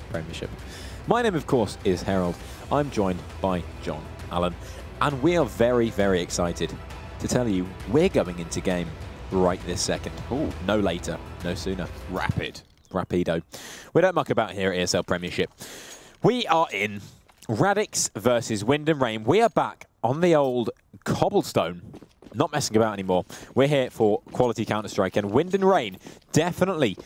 Premiership. My name, of course, is Harold. I'm joined by John Allen, and we are very, very excited to tell you we're going into game right this second. Ooh, no later, no sooner. Rapido. We don't muck about here at ESL Premiership. We are in Radix versus Wind and Rain. We are back on the old cobblestone. Not messing about anymore. We're here for quality Counter-Strike, and Wind and Rain definitely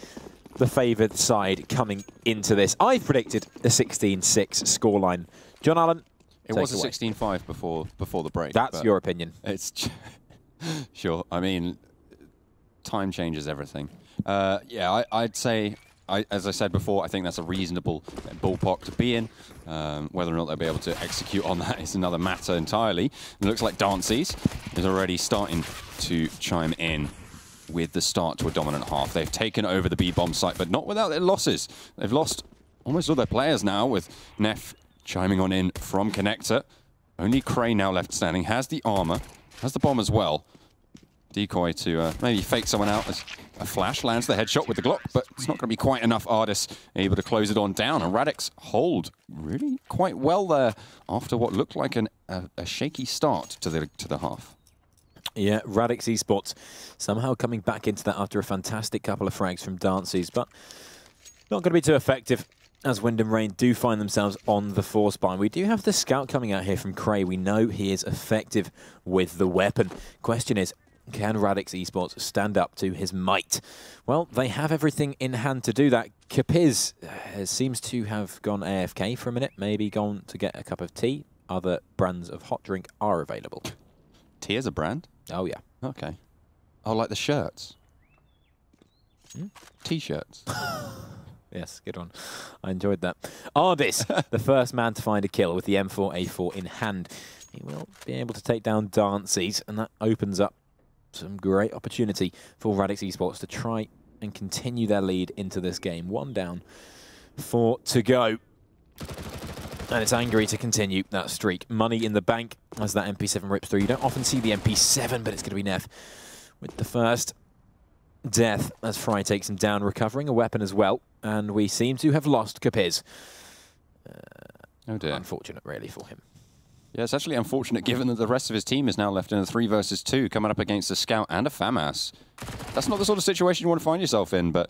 the favoured side coming into this. I've predicted a 16-6 scoreline. John Allen, it was a 16-5 before the break. That's your opinion. It's sure. I mean, time changes everything. Yeah, I'd say, as I said before, I think that's a reasonable ballpark to be in. Whether or not they'll be able to execute on that is another matter entirely. It looks like Dances is already starting to chime in with the start to a dominant half. They've taken over the B-bomb site, but not without their losses. They've lost almost all their players now, with Neff chiming on in from Connector. Only Cray now left standing, has the armor, has the bomb as well. Decoy to maybe fake someone out as a flash lands the headshot with the Glock, but it's not going to be quite enough. Ardis able to close it on down, and Radix hold really quite well there after what looked like a shaky start to the half. Yeah, Radix Esports somehow coming back into that after a fantastic couple of frags from Dances, but not going to be too effective as Wind and Rain do find themselves on the force bind. We do have the scout coming out here from Cray. We know he is effective with the weapon. Question is, can Radix Esports stand up to his might? Well, they have everything in hand to do that. Capiz seems to have gone AFK for a minute, maybe gone to get a cup of tea. Other brands of hot drink are available. Tea is a brand? Oh, yeah. Okay. Oh, like the shirts? T-shirts. Yes, good one. I enjoyed that. Ardis, the first man to find a kill with the M4A4 in hand. He will be able to take down Dances, and that opens up some great opportunity for Radix Esports to try and continue their lead into this game. 1 down, 4 to go. And it's Angry to continue that streak. Money in the bank as that MP7 rips through. You don't often see the MP7, but it's going to be Neff with the first death as Fry takes him down, recovering a weapon as well. And we seem to have lost Capiz. Oh dear. Unfortunate, really, for him. Yeah, it's actually unfortunate given that the rest of his team is now left in a 3 versus 2, coming up against a Scout and a FAMAS. That's not the sort of situation you want to find yourself in, but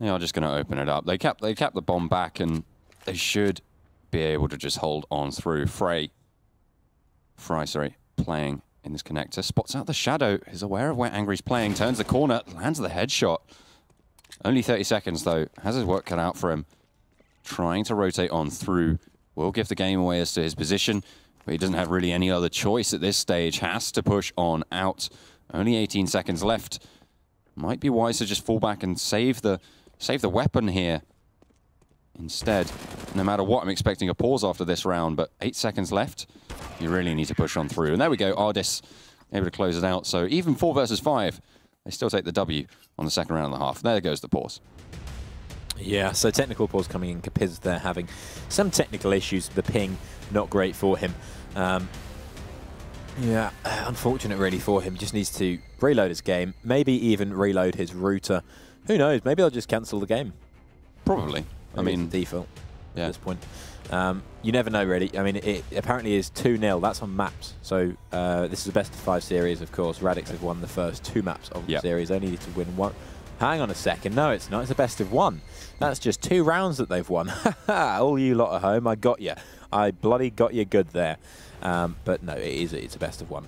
they are just going to open it up. They cap the bomb back, and they should be able to just hold on through. Fry, playing in this connector, spots out the shadow, is aware of where Angry's playing, turns the corner, lands the headshot. Only 30 seconds though, has his work cut out for him. Trying to rotate on through, will give the game away as to his position, but he doesn't have really any other choice at this stage, has to push on out. Only 18 seconds left. Might be wise to just fall back and save the weapon here. Instead, no matter what, I'm expecting a pause after this round, but 8 seconds left. You really need to push on through. And there we go, Ardis able to close it out. So even 4 versus 5, they still take the W on the second round and a half. There goes the pause. Yeah, so technical pause coming in. Capiz there having some technical issues. The ping, not great for him. Yeah, unfortunate really for him. Just needs to reload his game, maybe even reload his router. Who knows, maybe they'll just cancel the game. Probably. I mean, default at this point. You never know, really. I mean, it apparently is 2-0. That's on maps. So this is a best-of-5 series, of course. Radix have won the first 2 maps of the series. They needed to win 1. Hang on a second. No, it's not. It's a best-of-1. That's just 2 rounds that they've won. All you lot at home, I got you. I bloody got you good there. But no, it's a best-of-1.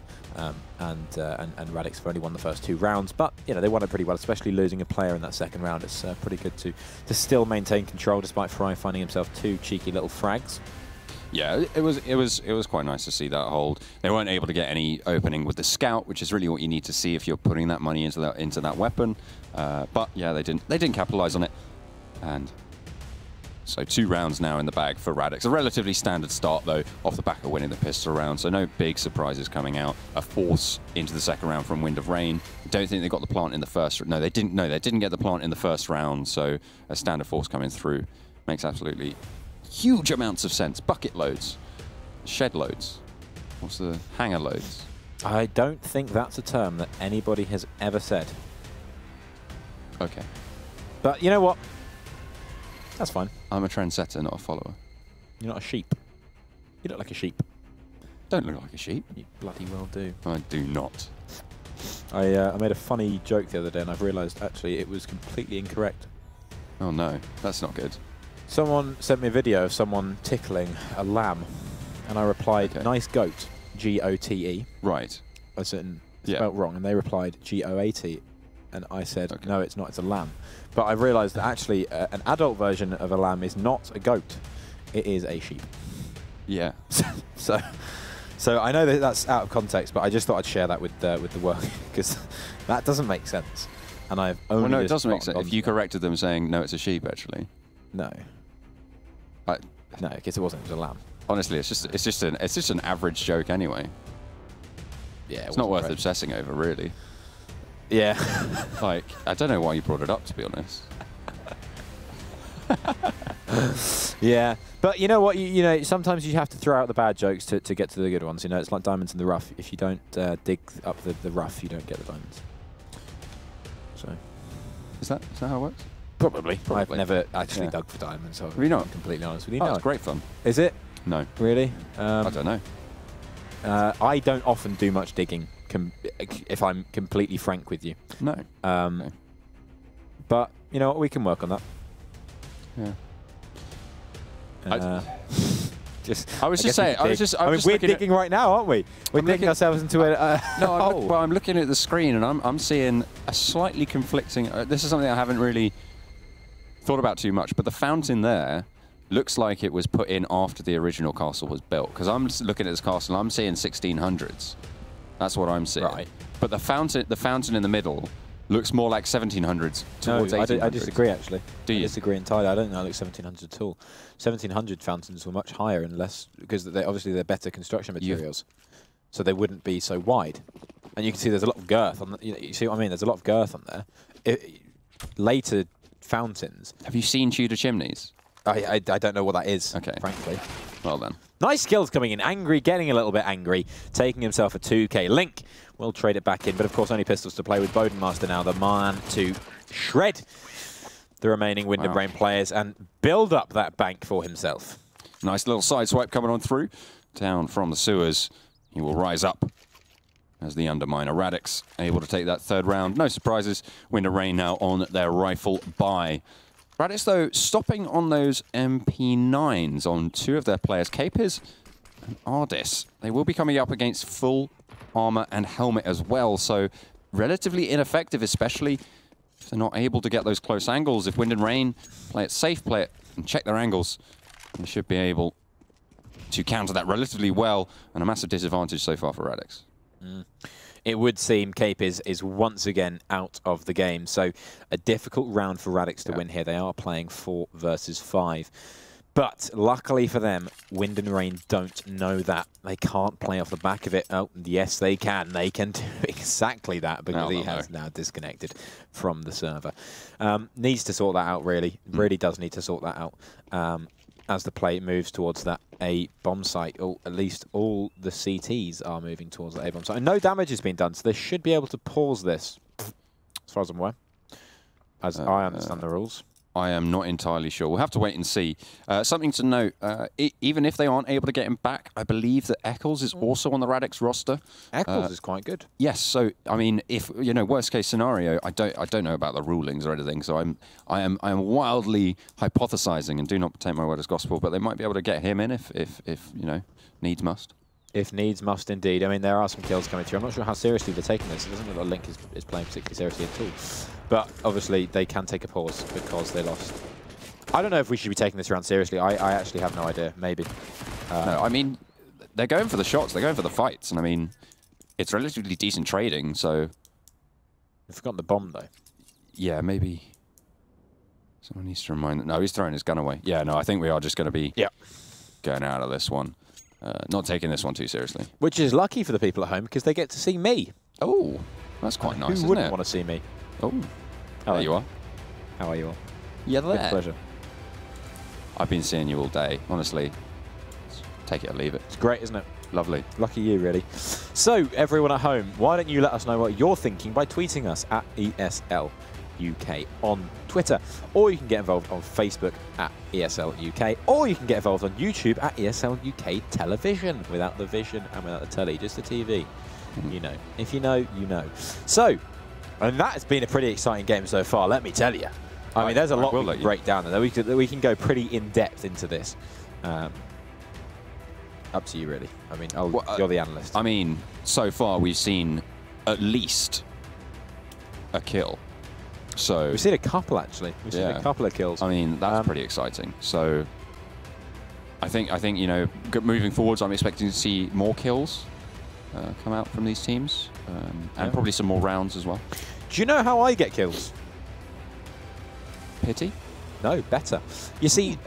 And Radix have only won the first 2 rounds, but you know they won it pretty well, especially losing a player in that second round. It's pretty good to still maintain control despite Fry finding himself 2 cheeky little frags. Yeah, it was quite nice to see that hold. They weren't able to get any opening with the scout, which is really what you need to see if you're putting that money into that weapon. But yeah, they didn't capitalize on it, and so 2 rounds now in the bag for Radix. A relatively standard start though, off the back of winning the pistol round, so no big surprises coming out. A force into the second round from Wind of Rain. I don't think they got the plant in the first. No, they didn't. No, they didn't get the plant in the first round. So a standard force coming through makes absolutely huge amounts of sense. Bucket loads, shed loads. What's the hanger loads? I don't think that's a term that anybody has ever said. Okay. But you know what? That's fine. I'm a trendsetter, not a follower. You're not a sheep. You look like a sheep. Don't look like a sheep. You bloody well do. I do not. I made a funny joke the other day, and I've realised actually it was completely incorrect. Oh no, that's not good. Someone sent me a video of someone tickling a lamb, and I replied, "Nice goat, G-O-T-E." Right. I said, spelt wrong, and they replied G-O-A-T, and I said, no, it's not, it's a lamb. But I've realised that actually an adult version of a lamb is not a goat, it is a sheep. Yeah. So I know that that's out of context, but I just thought I'd share that with the work, because that doesn't make sense. And I've only well, no, it doesn't make sense. If you corrected them saying, no, it's a sheep, actually. No. No, because it wasn't, it was a lamb. Honestly, it's just an average joke anyway. Yeah, it's not worth obsessing over, really. Yeah. Like, I don't know why you brought it up, to be honest. Yeah, but you know what? You know, sometimes you have to throw out the bad jokes to get to the good ones. You know, it's like diamonds in the rough. If you don't dig up the rough, you don't get the diamonds. So, is that how it works? Probably. I've never actually dug for diamonds. So have you not? I'm completely honest with you. Oh, no. it's great fun. Is it? No. Really? I don't know. I don't often do much digging, if I'm completely frank with you. No. Okay. But you know what? We can work on that. Yeah. I was just saying. We're digging right now, aren't we? We're digging ourselves into a hole. I'm looking at the screen and I'm seeing a slightly conflicting. This is something I haven't really thought about too much, but the fountain there looks like it was put in after the original castle was built. Because I'm looking at this castle, and I'm seeing 1600s. That's what I'm seeing. Right. But the fountain in the middle looks more like 1700s towards 1800s. I disagree, actually. Do you? I disagree entirely. I don't think I look 1700 at all. 1700 fountains were much higher and less, because obviously they're better construction materials, so they wouldn't be so wide. And you can see there's a lot of girth on. You see what I mean? There's a lot of girth on there. Later fountains. Have you seen Tudor chimneys? I don't know what that is. Okay. Frankly. Well then. Nice skills coming in. Angry, getting a little bit angry, taking himself a 2k. Link will trade it back in, but of course only pistols to play with. Bodenmaster now, the man to shred the remaining Wind and Rain players and build up that bank for himself. Nice little side swipe coming on through. Down from the sewers. He will rise up as the Underminer. Radix able to take that third round. No surprises. Wind and Rain now on their rifle buy. Radix, though, stopping on those MP9s on two of their players, Capers and Ardis. They will be coming up against full armor and helmet as well, so relatively ineffective, especially if they're not able to get those close angles. If Wind and Rain play it safe, play it and check their angles, they should be able to counter that relatively well, and a massive disadvantage so far for Radix. It would seem Cape is once again out of the game, so a difficult round for Radix to win here. They are playing 4 versus 5. But luckily for them, Wind and Rain don't know that. They can't play off the back of it. Oh, yes, they can. They can do exactly that because he has now disconnected from the server. Needs to sort that out, really. Really does need to sort that out. As the play moves towards that A bomb site, or at least all the CTs are moving towards the A bomb site. And no damage has been done, so they should be able to pause this, as far as I'm aware, as I understand the rules. I am not entirely sure. We'll have to wait and see. Something to note, even if they aren't able to get him back, I believe that Eccles is also on the Radix roster. Eccles is quite good. Yes, so I mean, if worst case scenario, I don't know about the rulings or anything, so I am wildly hypothesizing, and do not take my word as gospel, but they might be able to get him in if needs must. If needs must, indeed. I mean, there are some kills coming through. I'm not sure how seriously they're taking this. It doesn't look like Link is playing particularly seriously at all. But obviously, they can take a pause because they lost. I don't know if we should be taking this round seriously. I actually have no idea. Maybe. No, I mean, they're going for the shots. They're going for the fights. And I mean, it's relatively decent trading, so... We've forgotten the bomb, though. Yeah, maybe... Someone needs to remind them. No, he's throwing his gun away. Yeah, no, I think we are just going to be going out of this one. Not taking this one too seriously. Which is lucky for the people at home, because they get to see me. Oh, that's quite nice, Who wouldn't want to see me? Oh, there you are. How are you all? Yeah, there. Good pleasure. I've been seeing you all day, honestly. Take it or leave it. It's great, isn't it? Lovely. Lucky you, really. So, everyone at home, why don't you let us know what you're thinking by tweeting us at ESL UK on Twitter, or you can get involved on Facebook at ESL UK, or you can get involved on YouTube at ESL UK Television, without the vision and without the telly, just the TV. You know, if you know, you know. So, and that has been a pretty exciting game so far, let me tell you. I mean, there's a lot we can break down there. We can go pretty in-depth into this. Up to you, really. I mean, you're the analyst. I mean, so far we've seen at least a kill. So we've seen a couple, actually. We've seen a couple of kills. I mean, that's pretty exciting. So I think you know, moving forwards, I'm expecting to see more kills come out from these teams, and probably some more rounds as well. Do you know how I get kills? Pity? No, better. You see,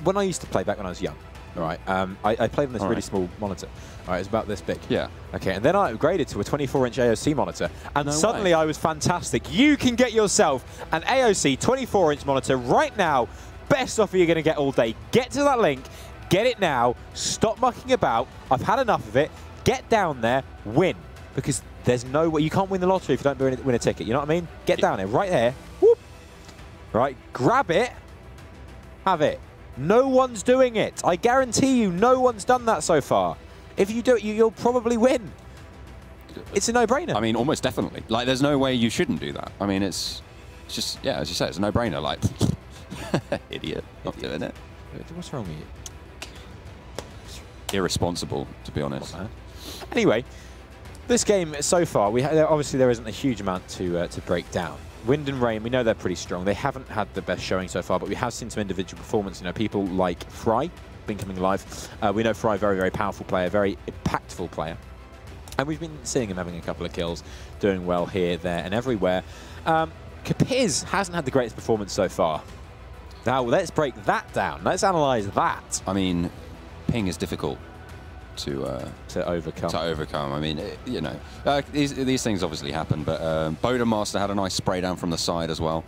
when I used to play back when I was young, all right, I played on this really small monitor. All right, it's about this big. Yeah. Okay, and then I upgraded to a 24-inch AOC monitor, and suddenly I was fantastic. You can get yourself an AOC 24-inch monitor right now. Best offer you're going to get all day. Get to that link. Get it now. Stop mucking about. I've had enough of it. Get down there. Win. Because there's no way. You can't win the lottery if you don't win a ticket. You know what I mean? Get down there. Right there. Whoop. Right. Grab it. Have it. No one's doing it. I guarantee you no one's done that so far. If you do it, you'll probably win. It's a no-brainer. I mean, almost definitely. Like, there's no way you shouldn't do that. I mean, it's just, yeah, as you say, it's a no-brainer. Like, idiot, not doing it. What's wrong with you? Irresponsible, to be honest. Anyway, this game so far, obviously there isn't a huge amount to break down. Wind and Rain, we know they're pretty strong. They haven't had the best showing so far, but we have seen some individual performance. You know, people like Fry been coming alive. We know Fry, very, very powerful player, very impactful player. And we've been seeing him having a couple of kills, doing well here, there, and everywhere. Capiz hasn't had the greatest performance so far. Now, let's break that down. Let's analyze that. I mean, ping is difficult to overcome. I mean, you know, these things obviously happen, but Bodemaster had a nice spray down from the side as well,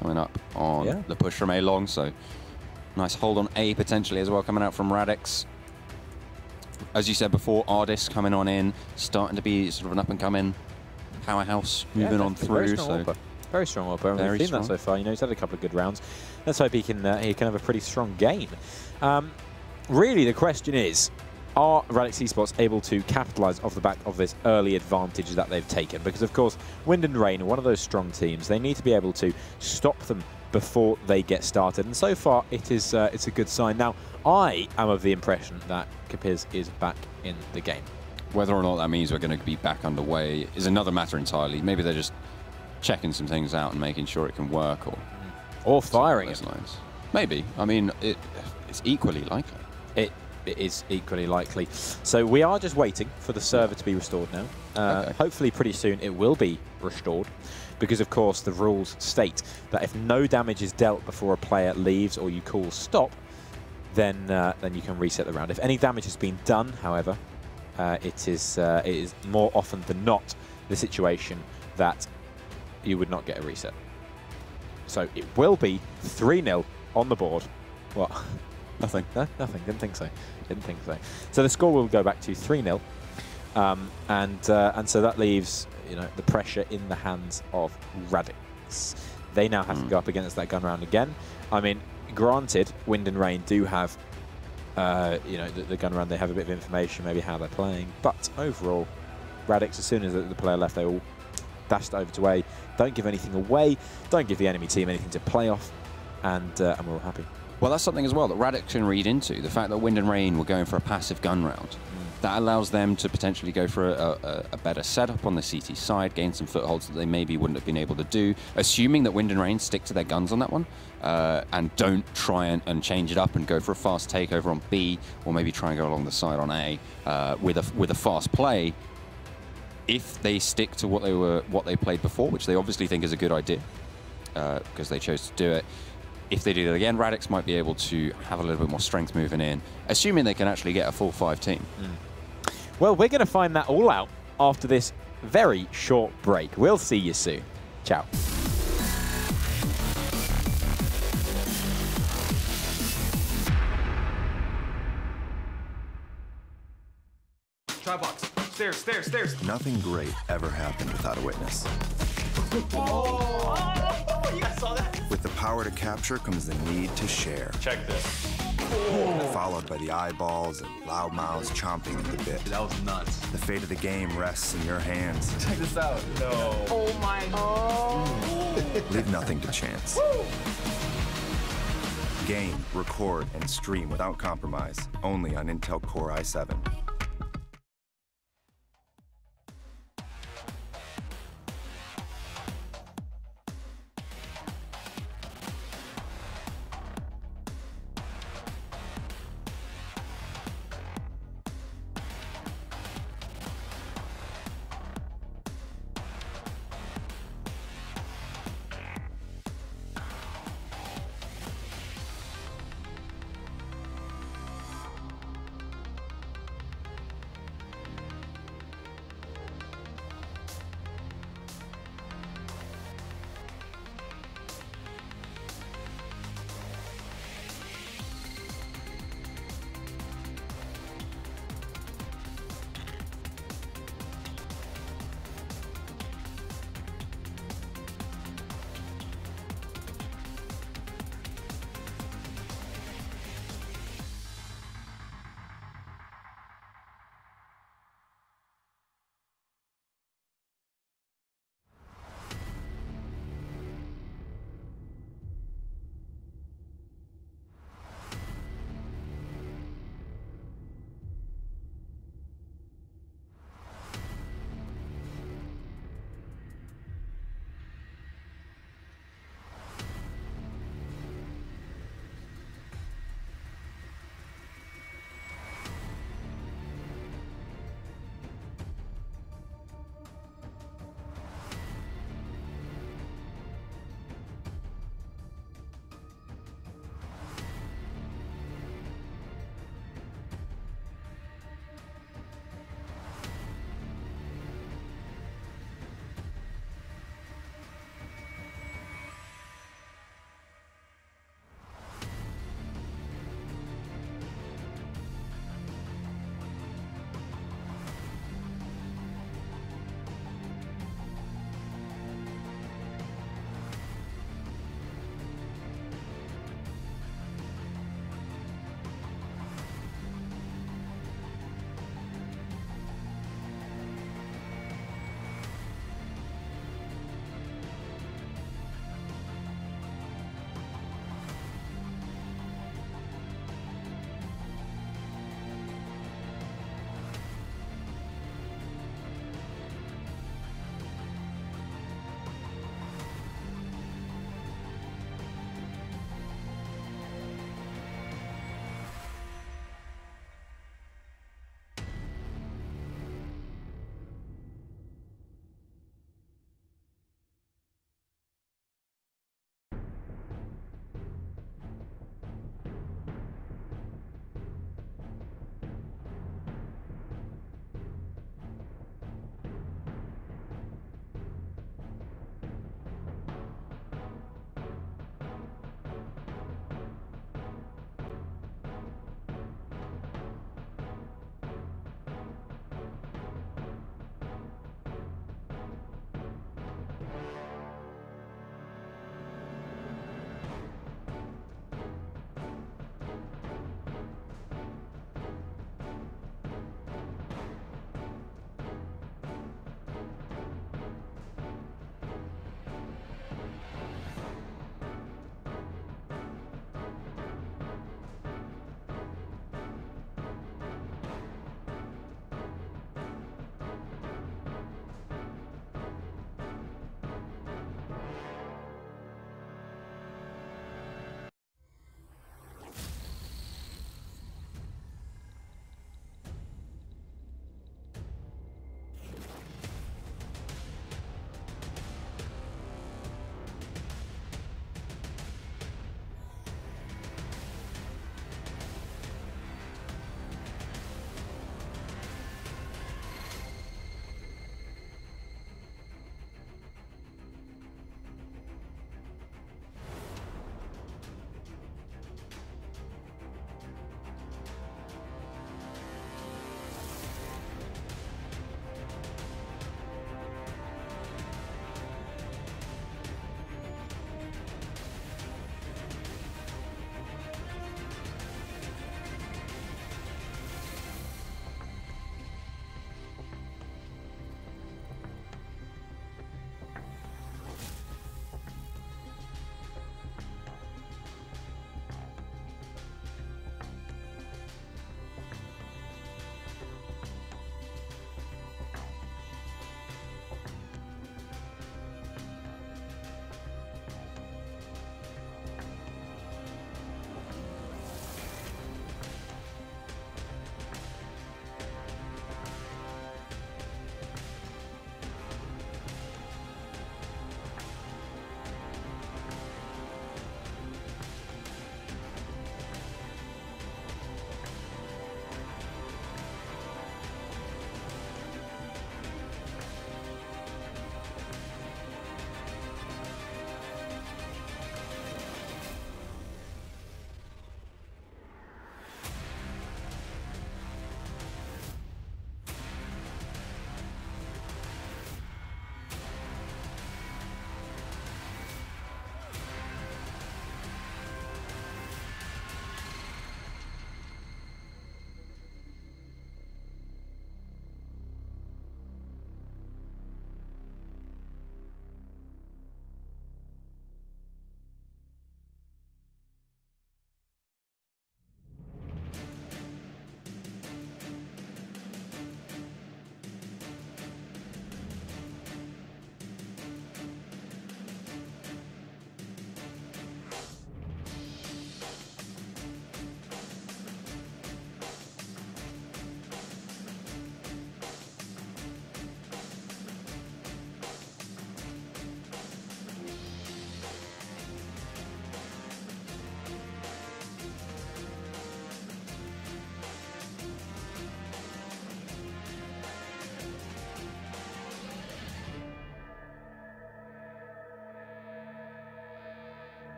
coming up on the push from A long, so nice hold on A potentially as well, coming out from Radix. As you said before, Ardis coming on in, starting to be sort of an up-and-coming powerhouse, moving on through. Very strong Whopper. We've seen that so far. You know, he's had a couple of good rounds. Let's hope he can have a pretty strong game. Really, the question is, are Radix Esports able to capitalise off the back of this early advantage that they've taken? Because, of course, Wind and Rain are one of those strong teams. They need to be able to stop them before they get started. And so far, it's a good sign. Now, I am of the impression that Capiz is back in the game. Whether or not that means we're going to be back underway is another matter entirely. Maybe they're just checking some things out and making sure it can work, or firing it. Maybe. I mean, it's equally likely. It is equally likely. So we are just waiting for the server to be restored now. Hopefully pretty soon it will be restored, because of course the rules state that if no damage is dealt before a player leaves or you call stop, then you can reset the round. If any damage has been done, however, it is more often than not the situation that you would not get a reset. So it will be 3-0 on the board. What? Nothing. No, nothing. Didn't think so. Didn't think so. So the score will go back to 3-0, and so that leaves, you know, the pressure in the hands of Radix. They now have to go up against that gun round again. I mean, granted, Wind and Rain do have, you know, the gun round. They have a bit of information, maybe how they're playing, but overall, Radix, as soon as the player left, they all dashed over to A. Don't give anything away. Don't give the enemy team anything to play off, and we're all happy. Well, that's something as well that Radix can read into. The fact that Wind and Rain were going for a passive gun round. That allows them to potentially go for a better setup on the CT side, gain some footholds that they maybe wouldn't have been able to do, assuming that Wind and Rain stick to their guns on that one, and don't try and change it up and go for a fast takeover on B, or maybe try and go along the side on A with a fast play. If they stick to what they played before, which they obviously think is a good idea, because they chose to do it. If they do that again, Radix might be able to have a little bit more strength moving in, assuming they can actually get a full 5 team. Well, we're going to find that all out after this very short break. We'll see you soon. Ciao. Try box. Stairs, stairs, stairs. Nothing great ever happened without a witness. Oh, you guys saw that? With the power to capture comes the need to share. Check this. Followed by the eyeballs and loud mouths chomping at the bit. That was nuts. The fate of the game rests in your hands. Check this out. No. Oh my God. Leave nothing to chance. Game, record, and stream without compromise. Only on Intel Core i7.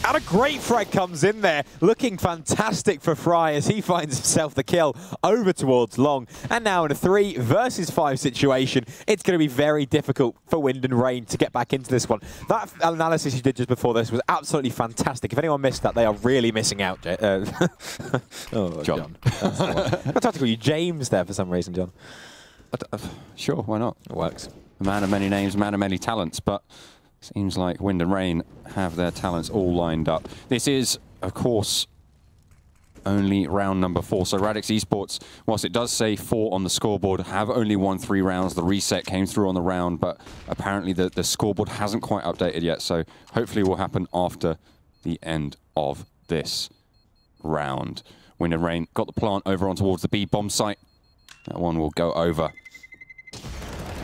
And a great frag comes in there, looking fantastic for Fry as he finds himself the kill over towards Long. And now in a 3 versus 5 situation, it's going to be very difficult for Wind and Rain to get back into this one. That analysis you did just before this was absolutely fantastic. If anyone missed that, they are really missing out. Oh, John. I tried to call you James there for some reason, John. Sure, why not? It works. A man of many names, man of many talents, but seems like Wind and Rain have their talents all lined up. This is, of course, only round number 4. So Radix Esports, whilst it does say 4 on the scoreboard, have only won 3 rounds. The reset came through on the round, but apparently the scoreboard hasn't quite updated yet. So hopefully it will happen after the end of this round. Wind and Rain got the plant over on towards the B bomb site. That one will go over.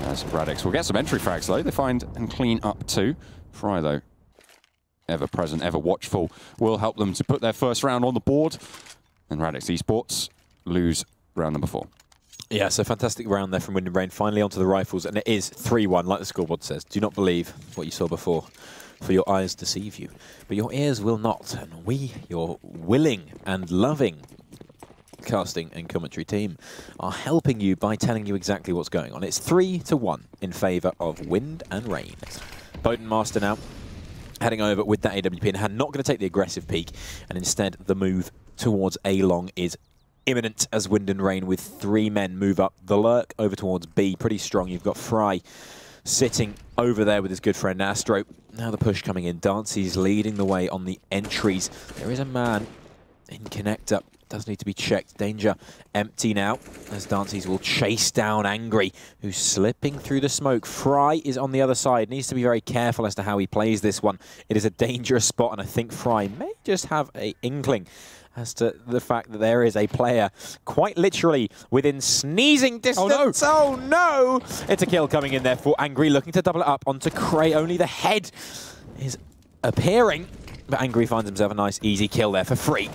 As Radix will get some entry frags though. They find and clean up too. Fry though, ever present, ever watchful, will help them to put their first round on the board. And Radix Esports lose round number 4. Yeah, so fantastic round there from Wind and Rain. Finally onto the rifles, and it is 3-1, like the scoreboard says. Do not believe what you saw before, for your eyes deceive you, but your ears will not. And we, your willing and loving casting and commentary team, are helping you by telling you exactly what's going on. It's 3-1 in favour of Wind and Rain. Bowden Master now heading over with that AWP and not going to take the aggressive peek, and instead the move towards A long is imminent as Wind and Rain with 3 men move up. The lurk over towards B, pretty strong. You've got Fry sitting over there with his good friend Astro. Now the push coming in. Dancy's leading the way on the entries. There is a man in connector. Does need to be checked. Danger empty now as Dancy's will chase down Angry, who's slipping through the smoke. Fry is on the other side. Needs to be very careful as to how he plays this one. It is a dangerous spot, and I think Fry may just have an inkling as to the fact that there is a player quite literally within sneezing distance. Oh no! It's a kill coming in there for Angry, looking to double it up onto Cray. Only the head is appearing, but Angry finds himself a nice easy kill there for free.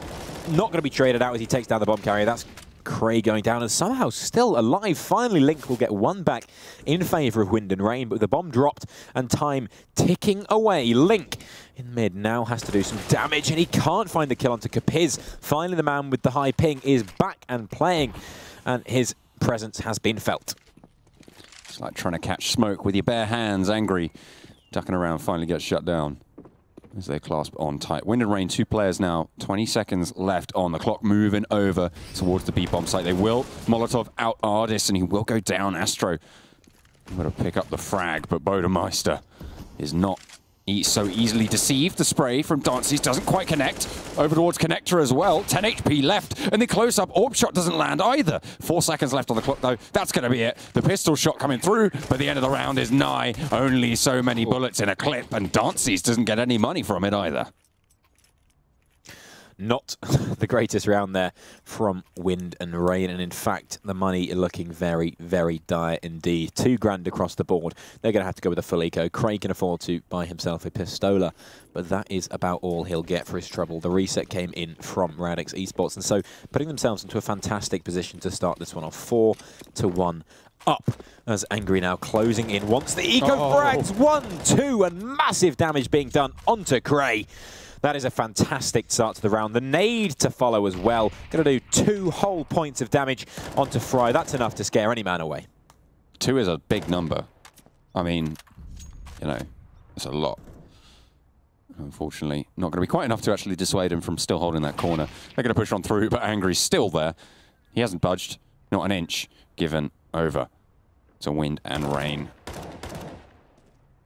Not going to be traded out as he takes down the bomb carrier. That's Cray going down and somehow still alive. Finally, Link will get one back in favour of Wind and Rain, but with the bomb dropped and time ticking away, Link in mid now has to do some damage, and he can't find the kill onto Capiz. Finally, the man with the high ping is back and playing, and his presence has been felt. It's like trying to catch smoke with your bare hands. Angry, ducking around, finally gets shut down as they clasp on tight. Wind and Rain, 2 players now, 20 seconds left on the clock, moving over towards the B-bomb site. They will Molotov out Ardis, and he will go down Astro. I'm going to pick up the frag, but Bodemeister is not so easily deceived. The spray from Dancy's doesn't quite connect. Over towards Connector as well. 10 HP left, and the close-up orb shot doesn't land either. 4 seconds left on the clock, though. That's going to be it. The pistol shot coming through, but the end of the round is nigh. Only so many bullets in a clip, and Dancy's doesn't get any money from it either. Not the greatest round there from Wind and Rain, and in fact the money looking very, very dire indeed. 2 grand across the board. They're going to have to go with a full eco. Craig can afford to buy himself a pistola, but that is about all he'll get for his trouble. The reset came in from Radix Esports, and so putting themselves into a fantastic position to start this one off. 4-1 up as Angry now closing in. Wants the eco frags. 1, 2, and massive damage being done onto Cray. That is a fantastic start to the round. The nade to follow as well. Going to do 2 whole points of damage onto Fry. That's enough to scare any man away. 2 is a big number. I mean, you know, it's a lot. Unfortunately, not going to be quite enough to actually dissuade him from still holding that corner. They're going to push on through, but Angry's still there. He hasn't budged, not an inch, given over to Wind and Rain.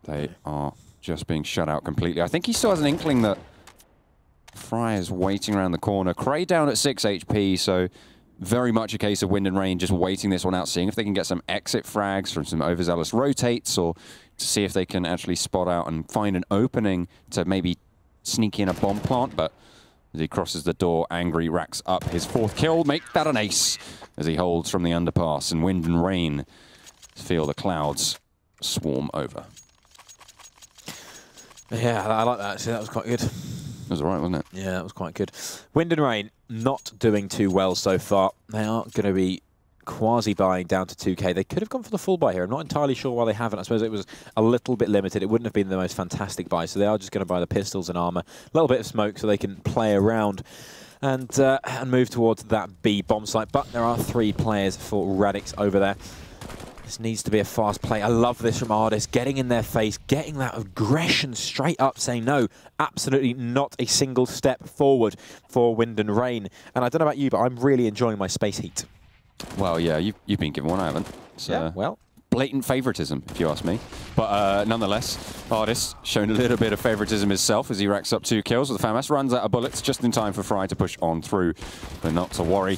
They are just being shut out completely. I think he still has an inkling that Fry is waiting around the corner. Cray down at 6 HP, so very much a case of Wind and Rain just waiting this one out, seeing if they can get some exit frags from some overzealous rotates, or to see if they can actually spot out and find an opening to maybe sneak in a bomb plant. But as he crosses the door, Angry racks up his 4th kill, make that an ace as he holds from the underpass, and Wind and Rain feel the clouds swarm over. Yeah, I like that actually. That was quite good. It was alright, wasn't it? Yeah, that was quite good. Wind and Rain not doing too well so far. They are going to be quasi-buying down to 2k. They could have gone for the full buy here. I'm not entirely sure why they haven't. I suppose it was a little bit limited. It wouldn't have been the most fantastic buy, so they are just going to buy the pistols and armor. A little bit of smoke so they can play around and move towards that B bomb site. But there are 3 players for Radix over there. This needs to be a fast play. I love this from Ardis, getting in their face, getting that aggression straight up, saying no, absolutely not a single step forward for Wind and Rain. And I don't know about you, but I'm really enjoying my space heat. Well, yeah, you've been given one, I haven't. It's, yeah, well. Blatant favoritism, if you ask me. But nonetheless, Ardis showing a little bit of favoritism himself as he racks up 2 kills with the FAMAS, runs out of bullets just in time for Fry to push on through. But not to worry.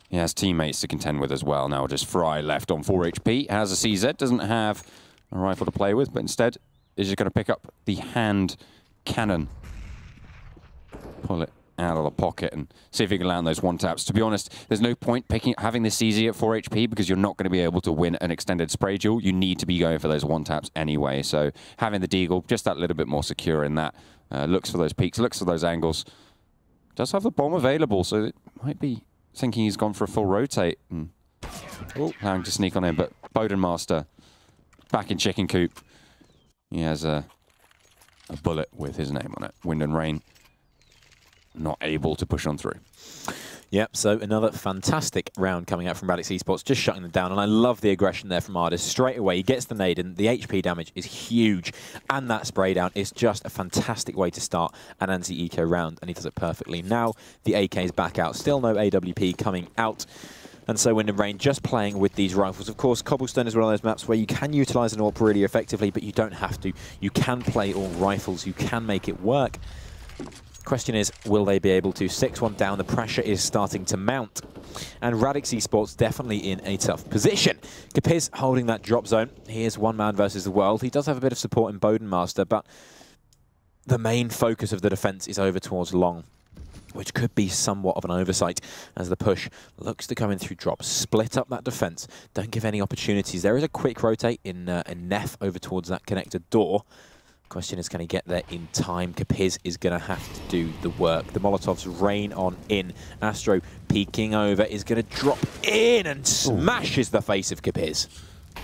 He has teammates to contend with as well. Now just Fry left on 4 HP. Has a CZ, doesn't have a rifle to play with, but instead is just going to pick up the hand cannon. Pull it out of the pocket and see if he can land those 1-taps. To be honest, there's no point having this easy at 4 HP because you're not going to be able to win an extended spray duel. You need to be going for those 1-taps anyway. So having the deagle, just that little bit more secure in that. Looks for those peaks, looks for those angles. Does have the bomb available, so it might be thinking he's gone for a full rotate and planning to sneak on him, but Bodenmaster back in chicken coop. He has a bullet with his name on it. Wind and Rain not able to push on through. Yep, so another fantastic round coming out from Radix Esports, just shutting them down, and I love the aggression there from Ardis. Straight away, he gets the nade, and the HP damage is huge, and that spray down is just a fantastic way to start an anti-eco round, and he does it perfectly. Now, the AK is back out. Still no AWP coming out, and so Wind and Rain just playing with these rifles. Of course, Cobblestone is one of those maps where you can utilize an AWP really effectively, but you don't have to. You can play all rifles. You can make it work. Question is, will they be able to? 6-1 down, the pressure is starting to mount. And Radix Esports definitely in a tough position. Capiz holding that drop zone. He is one man versus the world. He does have a bit of support in Bodenmaster, but the main focus of the defense is over towards Long, which could be somewhat of an oversight as the push looks to come in through drops. Split up that defense. Don't give any opportunities. There is a quick rotate in Neff over towards that connector door. Question is, can he get there in time? Capiz is going to have to do the work. The Molotovs rain on in. Astro peeking over is going to drop in and smashes the face of Capiz.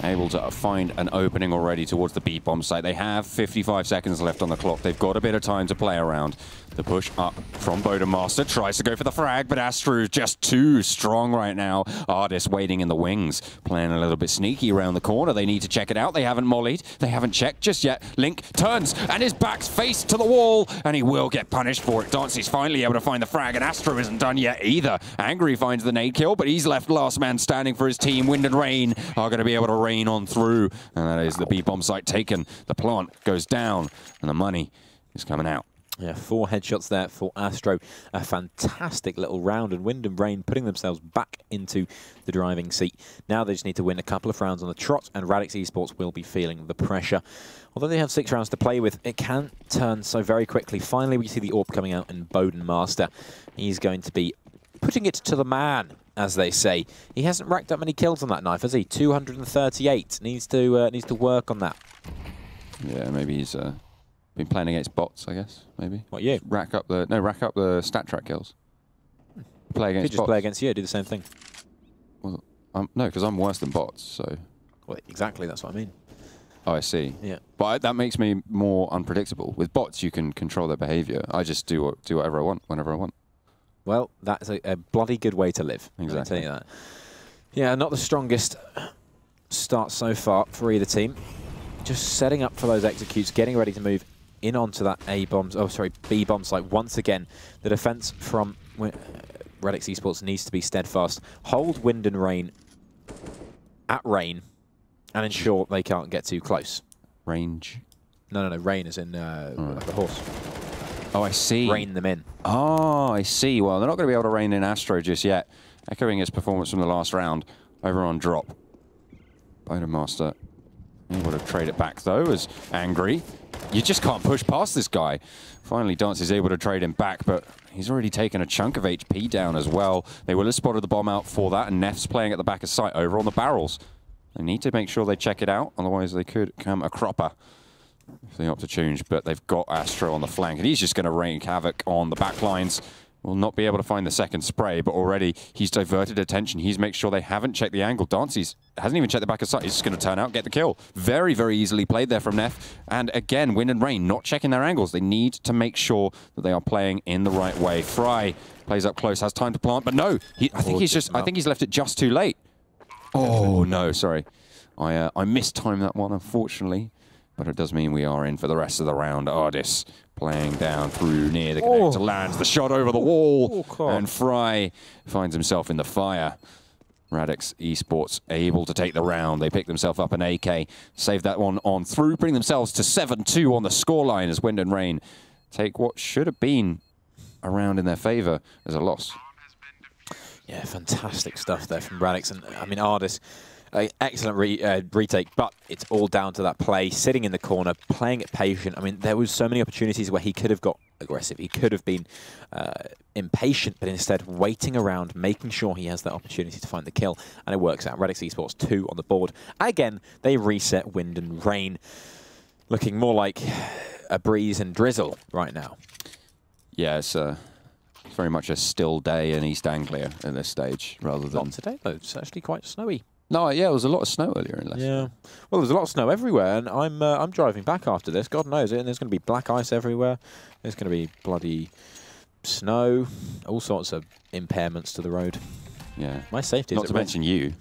Able to find an opening already towards the B bomb site. They have 55 seconds left on the clock. They've got a bit of time to play around. The push up from Bodenmaster tries to go for the frag, but Astro just too strong right now. Ardis waiting in the wings, playing a little bit sneaky around the corner. They need to check it out. They haven't mollied. They haven't checked just yet. Link turns and his back's face to the wall, and he will get punished for it. Dancy's finally able to find the frag, and Astro isn't done yet either. Angry finds the nade kill, but he's left last man standing for his team. Wind and Rain are going to be able to rain on through, and that is the B bomb site taken. The plant goes down, and the money is coming out. Yeah, 4 headshots there for Astro. A fantastic little round, and Wind and Rain putting themselves back into the driving seat. Now they just need to win a couple of rounds on the trot, and Radix Esports will be feeling the pressure. Although they have 6 rounds to play with, it can turn so very quickly. Finally, we see the AWP coming out in Bodenmaster. He's going to be putting it to the man, as they say. He hasn't racked up many kills on that knife, has he? 238. Needs to work on that. Yeah, maybe he's been playing against bots, I guess. Maybe. What, you? Rack up the stat track kills. Play against Could just bots. play against you, do the same thing. Well, no, because I'm worse than bots, so. Well, exactly, that's what I mean. Oh, I see. Yeah. But that makes me more unpredictable. With bots, you can control their behavior. I just do whatever I want, whenever I want. Well, that's a bloody good way to live. Exactly. I'll tell you that. Yeah, not the strongest start so far for either team. Just setting up for those executes, getting ready to move in onto that B bomb site once again. The defense from Radix Esports needs to be steadfast. Hold Wind and Rain at rain and ensure they can't get too close. Range? No, rain is in like the horse. Oh, I see. Rain them in. Oh, I see. Well, they're not going to be able to rein in Astro just yet. Echoing his performance from the last round over on drop. Bodenmaster able to trade it back, though, as Angry. You just can't push past this guy. Finally, Dance is able to trade him back, but he's already taken a chunk of HP down as well. They will have spotted the bomb out for that, and Neff's playing at the back of sight over on the barrels. They need to make sure they check it out, otherwise they could come a cropper if they opt to change. But they've got Astro on the flank, and he's just going to wreak havoc on the back lines. will not be able to find the second spray, but already he's diverted attention. He's made sure they haven't checked the angle. Dancy's hasn't even checked the back of sight. He's just going to turn out, get the kill. Very, very easily played there from Neff. And again, Wind and Rain not checking their angles. They need to make sure that they are playing in the right way. Fry plays up close, has time to plant, but no, I think he's left it just too late. Oh no, sorry. I mistimed that one, unfortunately. But it does mean we are in for the rest of the round. Ardis playing down through near the connector, lands the shot over the wall, and Fry finds himself in the fire. Radix Esports able to take the round. They pick themselves up an AK, save that one on through, bring themselves to 7-2 on the scoreline as Wind and Rain take what should have been a round in their favour as a loss. Yeah, fantastic stuff there from Radix. And I mean, Ardis, excellent retake, but it's all down to that play, sitting in the corner, playing it patient. I mean, there was so many opportunities where he could have got aggressive. He could have been impatient, but instead waiting around, making sure he has that opportunity to find the kill, and it works out. Radix Esports 2 on the board. Again, they reset Wind and Rain, looking more like a breeze and drizzle right now. Yeah, it's very much a still day in East Anglia at this stage, rather than... Not today, though. It's actually quite snowy. No, yeah, it was a lot of snow earlier in Leicester. Yeah, well, there's a lot of snow everywhere, and I'm driving back after this. God knows it, and there's going to be black ice everywhere. There's going to be bloody snow, all sorts of impairments to the road. Yeah, my safety. Not to mention you.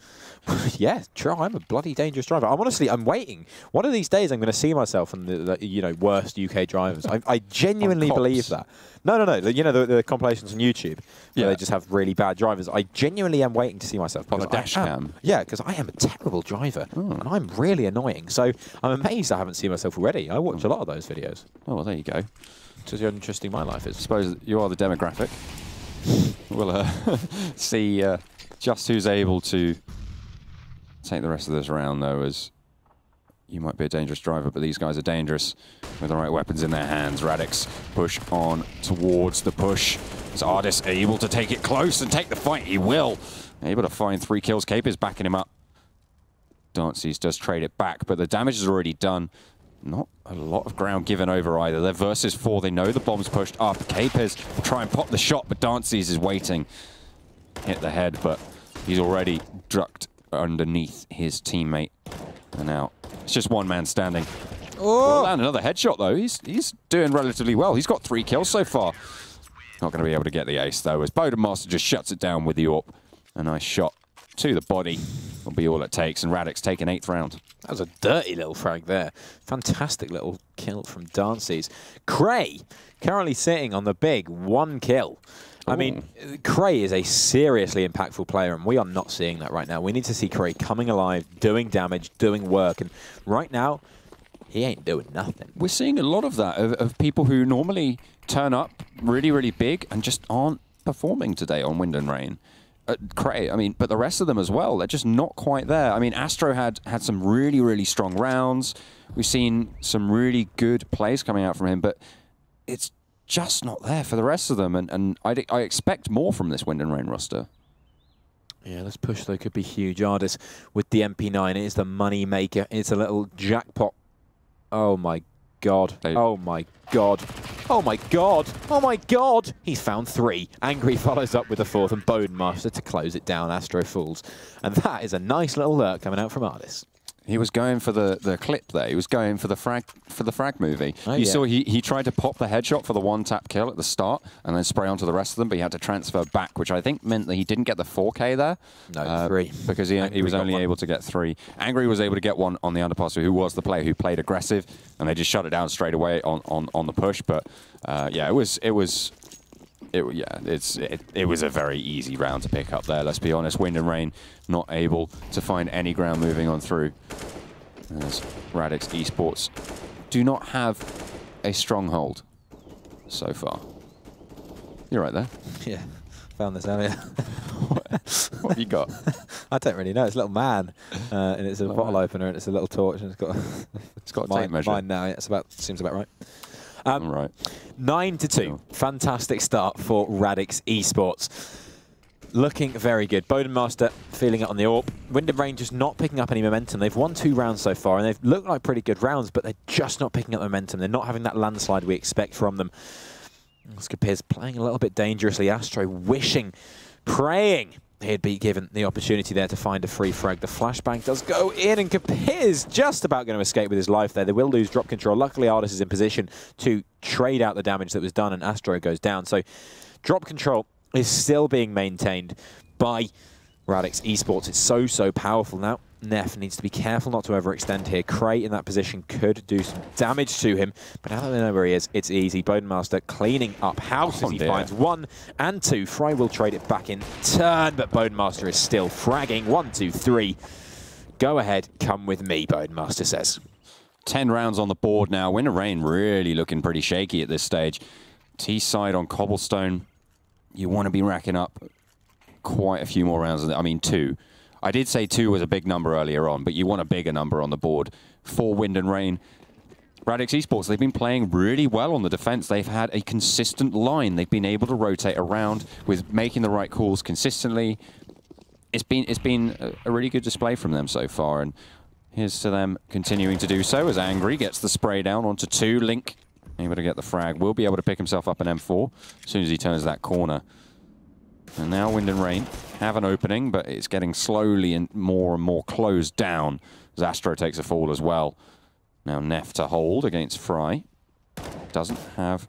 Yeah, true. I'm a bloody dangerous driver. I'm waiting. One of these days, I'm going to see myself on the worst UK drivers. I genuinely believe that. No. You know the compilations on YouTube where they just have really bad drivers. I genuinely am waiting to see myself on a dash cam. Yeah, because I am a terrible driver and I'm really annoying. So I'm amazed I haven't seen myself already. I watch a lot of those videos. Oh, well, there you go. Just how interesting my life is. I suppose you are the demographic. We'll see just who's able to take the rest of this round, though, as you might be a dangerous driver, but these guys are dangerous with the right weapons in their hands. Radix push on towards the push. Is Ardis able to take it close and take the fight? He will. Able to find 3 kills. Cape is backing him up. Dancy's does trade it back, but the damage is already done. Not a lot of ground given over either. They're versus 4. They know the bomb's pushed up. Capers will try and pop the shot, but Dancy's is waiting. Hit the head, but he's already ducked underneath his teammate. And now it's just one man standing. Oh! Land another headshot, though. He's doing relatively well. He's got 3 kills so far. Not going to be able to get the ace, though, as Bodenmaster just shuts it down with the AWP. A nice shot to the body will be all it takes, and Radix taking 8th round. That was a dirty little frag there. Fantastic little kill from Dancy's. Cray currently sitting on the big 1 kill. I mean, Cray is a seriously impactful player, and we are not seeing that right now. We need to see Cray coming alive, doing damage, doing work, and right now, he ain't doing nothing. We're seeing a lot of that, of people who normally turn up really, really big and just aren't performing today on Wind and Rain. Cray, I mean, but the rest of them as well, they're just not quite there. I mean, Astro had some really, really strong rounds. We've seen some really good plays coming out from him, but it's just not there for the rest of them, and I expect more from this Wind and Rain roster. Yeah, this push, though, could be huge. Ardis with the MP9, it is the money maker. It's a little jackpot. Oh, my God. Oh, my God. Oh, my God. Oh, my God. He's found 3. Angry follows up with the 4th, and Bodenmaster to close it down. Astro falls. And that is a nice little lurk coming out from Ardis. He was going for the clip there. He was going for the frag movie. Oh, you saw he tried to pop the headshot for the 1-tap kill at the start and then spray onto the rest of them, but he had to transfer back, which I think meant that he didn't get the 4K there. No, 3. Because he was only able to get 3. Angry was able to get 1 on the underpass, who was the player who played aggressive, and they just shut it down straight away on the push. But yeah, it was a very easy round to pick up there, let's be honest. Wind and Rain not able to find any ground moving on through, as Radix Esports do not have a stronghold so far. You're right there. Yeah, found this earlier. What have you got? I don't really know. It's a little man, and it's a bottle opener, and it's a little torch, and it's got a tape measure. Mine now. Yeah, seems about right. Right. 9-2. Fantastic start for Radix Esports. Looking very good. Bodenmaster feeling it on the AWP. Wind and Rain just not picking up any momentum. They've won 2 rounds so far, and they've looked like pretty good rounds, but they're just not picking up momentum. They're not having that landslide we expect from them. Skapir's playing a little bit dangerously. Astro wishing, praying he'd be given the opportunity there to find a free frag. The flashbang does go in, and Skapir's just about going to escape with his life there. They will lose drop control. Luckily, Artis is in position to trade out the damage that was done, and Astro goes down. So drop control is still being maintained by Radix Esports. It's so powerful now. Neff needs to be careful not to overextend here. Cray in that position could do some damage to him, but now that they know where he is, it's easy. Bodenmaster cleaning up house as he finds 1 and 2. Fry will trade it back in turn, but Bodenmaster is still fragging. 1, 2, 3. Go ahead, come with me, Bodenmaster says. 10 rounds on the board now. Wind and Rain really looking pretty shaky at this stage. T-side on Cobblestone, you want to be racking up quite a few more rounds. I mean, 2. I did say 2 was a big number earlier on, but you want a bigger number on the board for Wind and Rain. Radix Esports, they've been playing really well on the defense. They've had a consistent line. They've been able to rotate around with making the right calls consistently. It's been a really good display from them so far, and here's to them continuing to do so as Angry gets the spray down onto 2. Link able to get the frag. Will be able to pick himself up an M4 as soon as he turns that corner. And now Wind and Rain have an opening, but it's getting slowly and more closed down as Astro takes a fall as well. Now Neff to hold against Fry. Doesn't have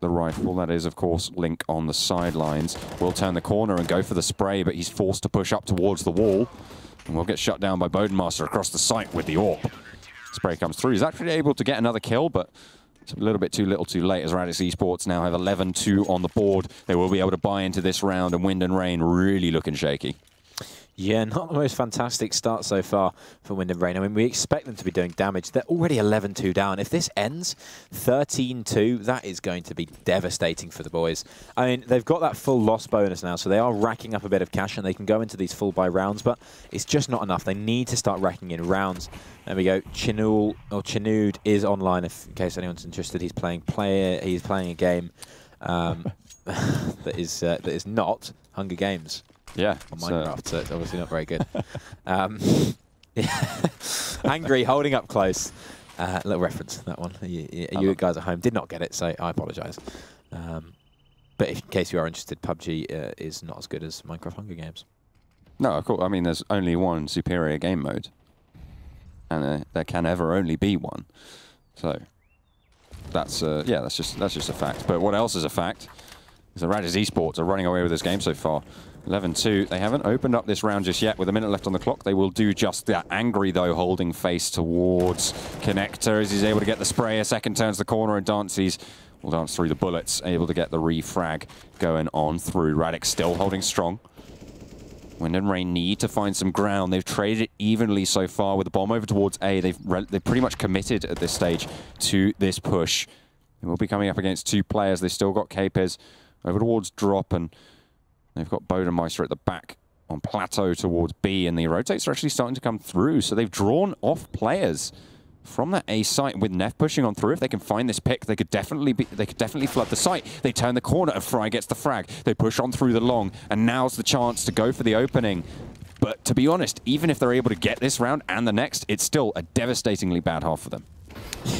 the rifle. That is, of course, Link on the sidelines. Will turn the corner and go for the spray, but he's forced to push up towards the wall. And will get shut down by Bodenmaster across the site with the AWP. Spray comes through. He's actually able to get another kill, but it's a little bit too little too late as Radix Esports now have 11-2 on the board. They will be able to buy into this round, and Wind and Rain really looking shaky. Yeah, not the most fantastic start so far for Wind and Rain. I mean, we expect them to be doing damage. They're already 11-2 down. If this ends 13-2, that is going to be devastating for the boys. I mean, they've got that full loss bonus now, so they are racking up a bit of cash, and they can go into these full buy rounds, but it's just not enough. They need to start racking in rounds. There we go. Chinud is online, if, in case anyone's interested. He's playing a game that is not Hunger Games. Yeah, on Minecraft, so it's obviously not very good. Angry, holding up close. Little reference to that one. You guys at home did not get it, so I apologise. But in case you are interested, PUBG is not as good as Minecraft Hunger Games. No, of course. I mean, there's only one superior game mode, and there can ever only be one. So that's yeah, that's just a fact. But what else is a fact is that Radix Esports are running away with this game so far. 11-2. They haven't opened up this round just yet. With a minute left on the clock, they will do just that. Angry, though, holding face towards Connector as he's able to get the spray. A second turns the corner and dances. Will dance through the bullets, able to get the refrag going on through. Radix still holding strong. Wind and Rain need to find some ground. They've traded it evenly so far with the bomb over towards A. They've pretty much committed at this stage to this push. They will be coming up against 2 players. They've still got Capes over towards drop, and they've got Bodenmeister at the back on plateau towards B, and the rotates are actually starting to come through. So they've drawn off players from that A site. With Neff pushing on through, if they can find this pick, they could definitely flood the site. They turn the corner and Fry gets the frag. They push on through the long, and now's the chance to go for the opening. But to be honest, even if they're able to get this round and the next, it's still a devastatingly bad half for them.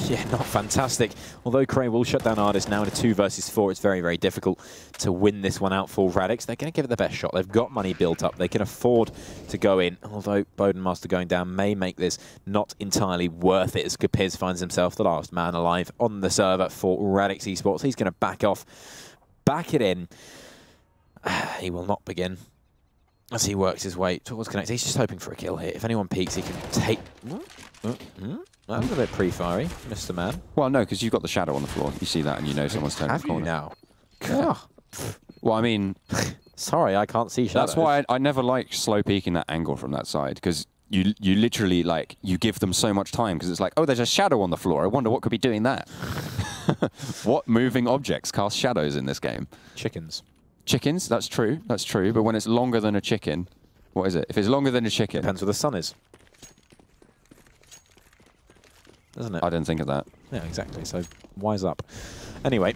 Yeah, not fantastic. Although Cray will shut down Artis now in a 2 versus 4, it's very difficult to win this one out for Radix. They're going to give it the best shot. They've got money built up. They can afford to go in, although Bodenmaster going down may make this not entirely worth it as Capiz finds himself the last man alive on the server for Radix Esports. He's going to back off, back it in. He will not begin as he works his way towards Connect. He's just hoping for a kill here. If anyone peeks, he can take... That was a bit pre-fiery, Mr. Man. Well, no, because you've got the shadow on the floor. You see that and you know someone's turning the corner. Have you now? Well, I mean... Sorry, I can't see shadows. That's why I never like slow peeking that angle from that side, because you literally, like, you give them so much time, because it's like, oh, there's a shadow on the floor. I wonder what could be doing that. What moving objects cast shadows in this game? Chickens. Chickens? That's true. That's true. But when it's longer than a chicken, what is it? If it's longer than a chicken... Depends where the sun is. Doesn't it? I didn't think of that. Yeah, exactly. So, wise up. Anyway,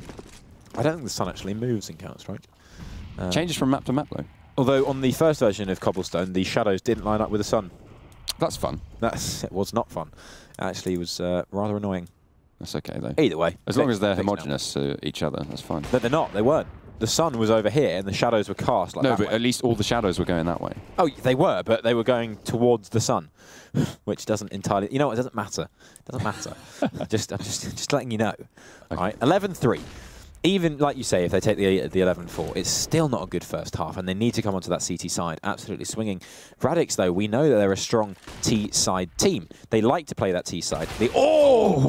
I don't think the sun actually moves in Counter-Strike. Changes from map to map, though. Although, on the first version of Cobblestone, the shadows didn't line up with the sun. That's fun. It was not fun. Actually, it was rather annoying. That's okay, though. Either way. As long as they're homogenous to each other, that's fine. But they're not. They weren't. The sun was over here and the shadows were cast like that. No, but way. at least all the shadows were going that way. Oh, they were, but they were going towards the sun, which doesn't entirely... You know what? It doesn't matter. It doesn't matter. I'm just letting you know. Okay. All right, 11-3. Even, like you say, if they take the 11-4, it's still not a good first half, and they need to come onto that CT side, absolutely swinging. Radix, though, we know that they're a strong T-side team. They like to play that T-side. The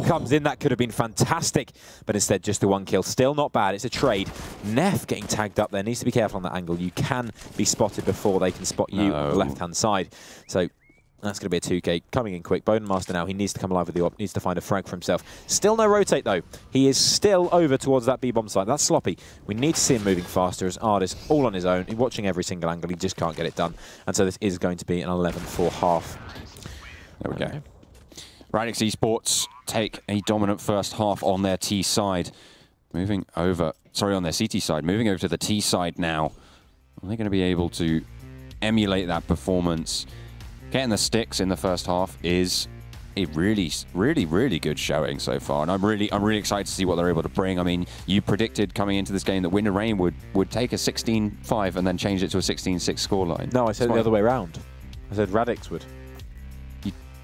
comes in, that could have been fantastic, but instead just the one kill. Still not bad, it's a trade. Neff getting tagged up there, needs to be careful on that angle. You can be spotted before they can spot you on the left-hand side. So that's going to be a 2K coming in quick. Bonemaster now, he needs to come alive with the op, needs to find a frag for himself. Still no rotate though. He is still over towards that B-bomb side. That's sloppy. We need to see him moving faster as Ardis all on his own. He's watching every single angle. He just can't get it done. And so this is going to be an 11-4 half. There we go. Radix Esports take a dominant first half on their T side. Moving over, sorry, on their CT side. Moving over to the T side now. Are they going to be able to emulate that performance? Getting the sticks in the first half is a really good showing so far, and I'm really excited to see what they're able to bring. I mean, you predicted coming into this game that Wind and Rain would take a 16-5 and then change it to a 16-6 scoreline. No, I said the other way around. I said Radix would.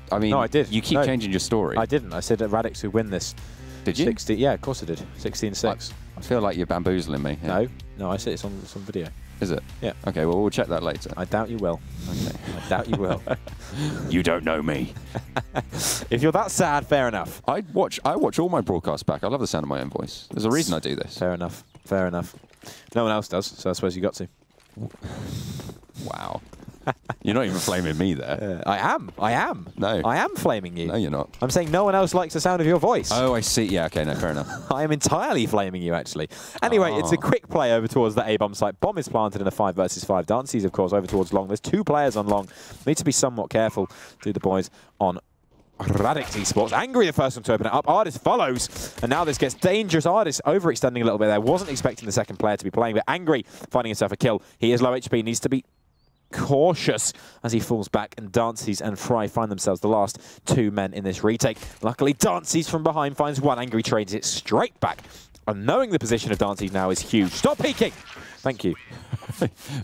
I mean, no, I did. You keep changing your story. I didn't. I said that Radix would win this. Did you? 60, yeah, of course I did. 16-6. I feel like you're bamboozling me. Yeah. No, I said it's on video. Is it? Yeah. Okay, well, we'll check that later. I doubt you will. Okay. I doubt you will. You don't know me. If you're that sad, fair enough. I watch all my broadcasts back. I love the sound of my own voice. There's a reason I do this. Fair enough. Fair enough. No one else does, so I suppose you got to. Wow. You're not even flaming me there. I am. No. I am flaming you. No, you're not. I'm saying no one else likes the sound of your voice. Oh, I see. Yeah, okay, no, fair enough. I am entirely flaming you, actually. Anyway, it's a quick play over towards the A-bomb site. Bomb is planted in a 5 versus 5. Dancy's, of course, over towards long. There's 2 players on long. Need to be somewhat careful, do the boys on Radix Esports. Angry, the first one to open it up. Ardis follows, and now this gets dangerous. Ardis overextending a little bit there. Wasn't expecting the second player to be playing, but Angry finding himself a kill. He is low HP, needs to be cautious as he falls back, and Dancy's and Fry find themselves the last 2 men in this retake. Luckily, Dancy's from behind finds one. Angry trades it straight back. And knowing the position of Dancy's now is huge. Stop peeking! Thank you.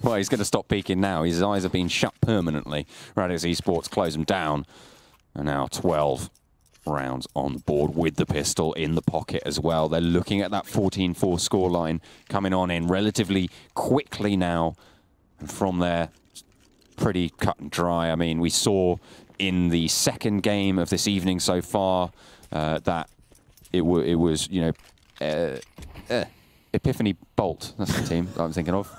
Well, he's going to stop peeking now. His eyes have been shut permanently. Radix Esports close him down. And now 12 rounds on the board with the pistol in the pocket as well. They're looking at that 14-4 scoreline coming on in relatively quickly now. And from there, pretty cut and dry. I mean, we saw in the second game of this evening so far that it was, you know, Epiphany Bolt. That's the team that I'm thinking of.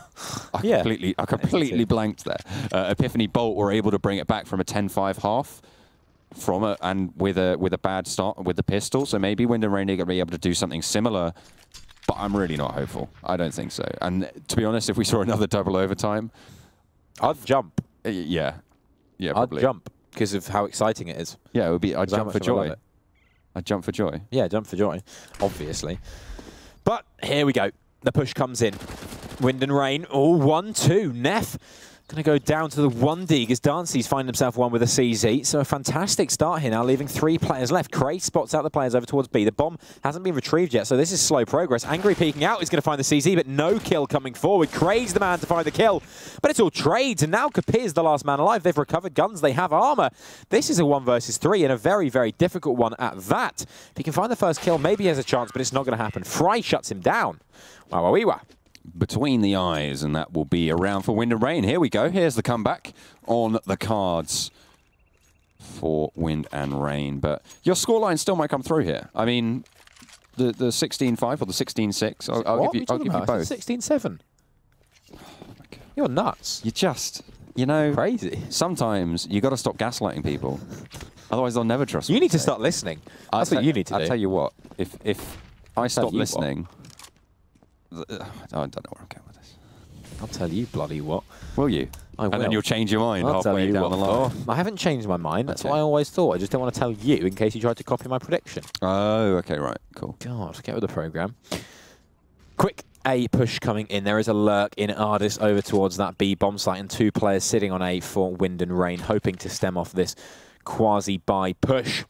I completely blanked there. Epiphany Bolt were able to bring it back from a 10-5 half and with a bad start with the pistol. So maybe Wind and Rain are going to be able to do something similar. But I'm really not hopeful. I don't think so. And to be honest, if we saw another double overtime, I'd jump. Yeah, probably. I'd jump because of how exciting it is. Yeah, it would be. I'd jump for joy. I'd jump for joy. Yeah, jump for joy, obviously. But here we go. The push comes in. Wind and Rain. Oh, 1-2. Neff going to go down to the 1 dig as Dancy's finding himself one with a CZ. So a fantastic start here now, leaving 3 players left. Cray spots out the players over towards B. The bomb hasn't been retrieved yet, so this is slow progress. Angry peeking out is going to find the CZ, but no kill coming forward. Cray's the man to find the kill, but it's all trades, and now Kapir's the last man alive. They've recovered guns, they have armor. This is a 1 versus 3, and a very, very difficult one at that. If he can find the first kill, maybe he has a chance, but it's not going to happen. Fry shuts him down. Wow. Between the eyes, and that will be around for Wind and Rain. Here we go. Here's the comeback on the cards for Wind and Rain. But your scoreline still might come through here. I mean, the 16-5 or the 16-6. I'll give you both. 16-7. You're nuts. You just, you know, crazy. Sometimes you got to stop gaslighting people. Otherwise, they'll never trust me. You need to start listening. That's what you need to do. I'll tell you what. If I stop listening. I don't know where I'm going with this. I'll tell you bloody what. Will you? I will. And then you'll change your mind halfway down the line. I haven't changed my mind. That's what I always thought. I just don't want to tell you in case you tried to copy my prediction. Oh, okay, right. Cool. God, get with the program. Quick A push coming in. There is a lurk in Ardis over towards that B bomb site, and 2 players sitting on A for Wind and Rain, hoping to stem off this quasi-buy push.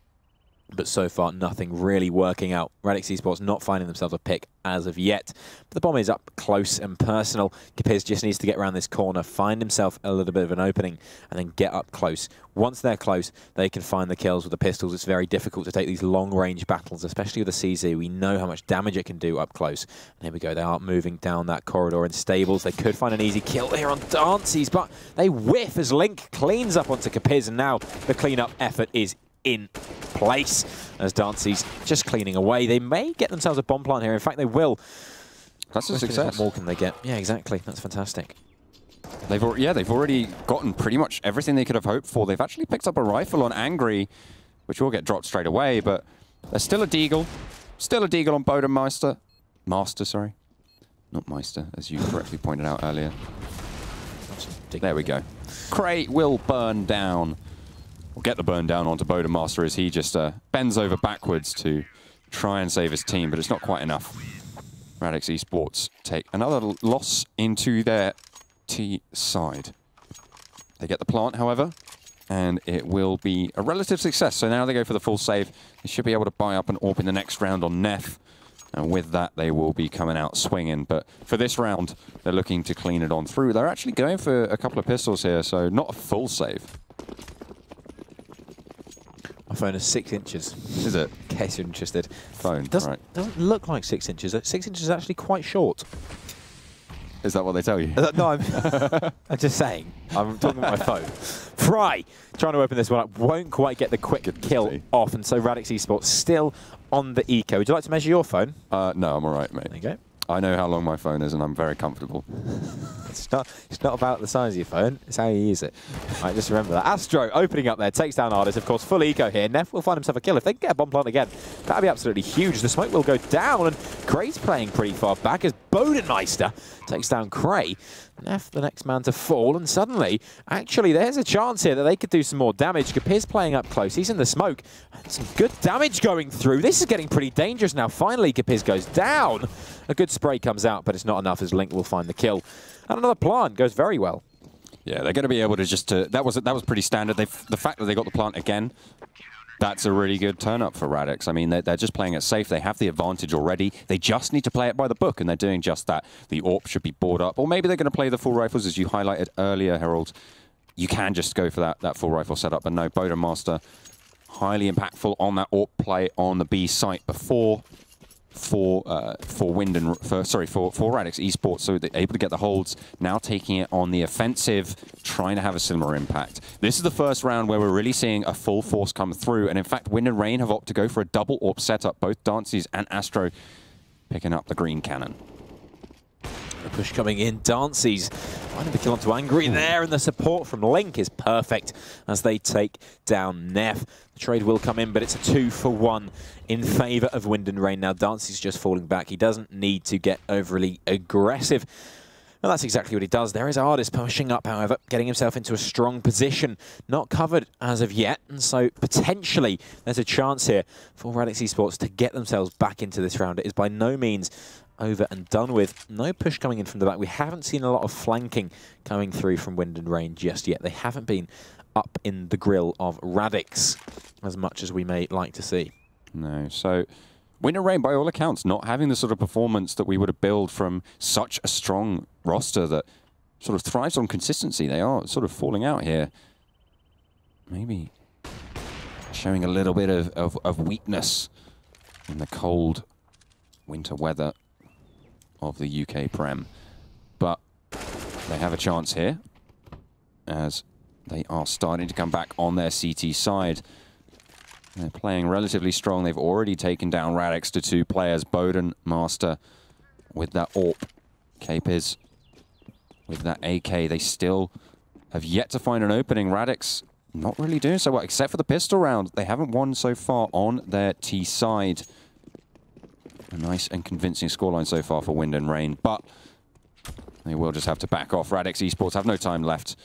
But so far, nothing really working out. Radix Esports not finding themselves a pick as of yet. But the bomb is up close and personal. Capiz just needs to get around this corner, find himself a little bit of an opening, and then get up close. Once they're close, they can find the kills with the pistols. It's very difficult to take these long-range battles, especially with the CZ. We know how much damage it can do up close. And here we go. They are moving down that corridor in stables. They could find an easy kill here on Dances, but they whiff as Link cleans up onto Capiz, and now the cleanup effort is in place as Dancy's just cleaning away. They may get themselves a bomb plant here. In fact, they will. That's a success. What more can they get? Yeah, exactly. That's fantastic. They've already gotten pretty much everything they could have hoped for. They've actually picked up a rifle on Angry, which will get dropped straight away, but there's still a deagle. Still a deagle on Bodenmeister. Master, sorry. Not Meister, as you correctly pointed out earlier. There we go. Crate will burn down. We'll get the burn down onto Bodenmaster as he just bends over backwards to try and save his team, but it's not quite enough. Radix Esports take another loss into their T side. They get the plant, however, and it will be a relative success. So now they go for the full save. They should be able to buy up an AWP in the next round on Neff. And with that, they will be coming out swinging. But for this round, they're looking to clean it on through. They're actually going for a couple of pistols here, so not a full save. My phone is 6 inches. Is it? In case you're interested. Phone, doesn't look like 6 inches. 6 inches is actually quite short. Is that what they tell you? No, I'm just saying. I'm talking about my phone. Fry trying to open this one up. Won't quite get the quick kill off. And so Radix Esports still on the eco. Would you like to measure your phone? No, I'm all right, mate. There you go. I know how long my phone is, and I'm very comfortable. It's not about the size of your phone, it's how you use it. Right, just remember that. Astro opening up there, takes down Ardis, of course, full eco here. Neff will find himself a kill. If they can get a bomb plant again, that'd be absolutely huge. The smoke will go down, and Cray's playing pretty far back as Bodenmeister takes down Cray. Neff, the next man to fall, and suddenly, actually, there's a chance here that they could do some more damage. Capiz playing up close. He's in the smoke. And some good damage going through. This is getting pretty dangerous now. Finally, Capiz goes down. A good spray comes out, but it's not enough as Link will find the kill. And another plant goes very well. Yeah, they're going to be able to just... that was pretty standard. The fact that they got the plant again, that's a really good turn-up for Radix. I mean, they're just playing it safe. They have the advantage already. They just need to play it by the book, and they're doing just that. The AWP should be bored up. Or maybe they're going to play the full rifles, as you highlighted earlier, Harold. You can just go for that full rifle setup. But no, Bodenmaster, highly impactful on that AWP play on the B site before... for Radix Esports, so they're able to get the holds, now taking it on the offensive, trying to have a similar impact. This is the first round where we're really seeing a full force come through, and in fact, Wind and Rain have opted to go for a double AWP setup, both Dances and Astro picking up the green cannon. The push coming in, Dances finding the kill onto Angry there, and the support from Link is perfect as they take down Neff. The trade will come in, but it's a 2-for-1 in favour of Wind and Rain. Now, Dances just falling back. He doesn't need to get overly aggressive. Well, that's exactly what he does. There is Ardis pushing up, however, getting himself into a strong position. Not covered as of yet, and so potentially there's a chance here for Radix Esports to get themselves back into this round. It is by no means over and done with. No push coming in from the back. We haven't seen a lot of flanking coming through from Wind and Rain just yet. They haven't been up in the grill of Radix as much as we may like to see. No, so Wind and Rain, by all accounts, not having the sort of performance that we would have built from such a strong roster that sort of thrives on consistency. They are sort of falling out here. Maybe showing a little bit of weakness in the cold winter weather of the UK Prem. But they have a chance here as they are starting to come back on their CT side. They're playing relatively strong. They've already taken down Radix to 2 players. Bodenmaster with that AWP. Capiz with that AK. They still have yet to find an opening. Radix not really doing so well, except for the pistol round. They haven't won so far on their T side. A nice and convincing scoreline so far for Wind and Rain, but they will just have to back off. Radix Esports have no time left.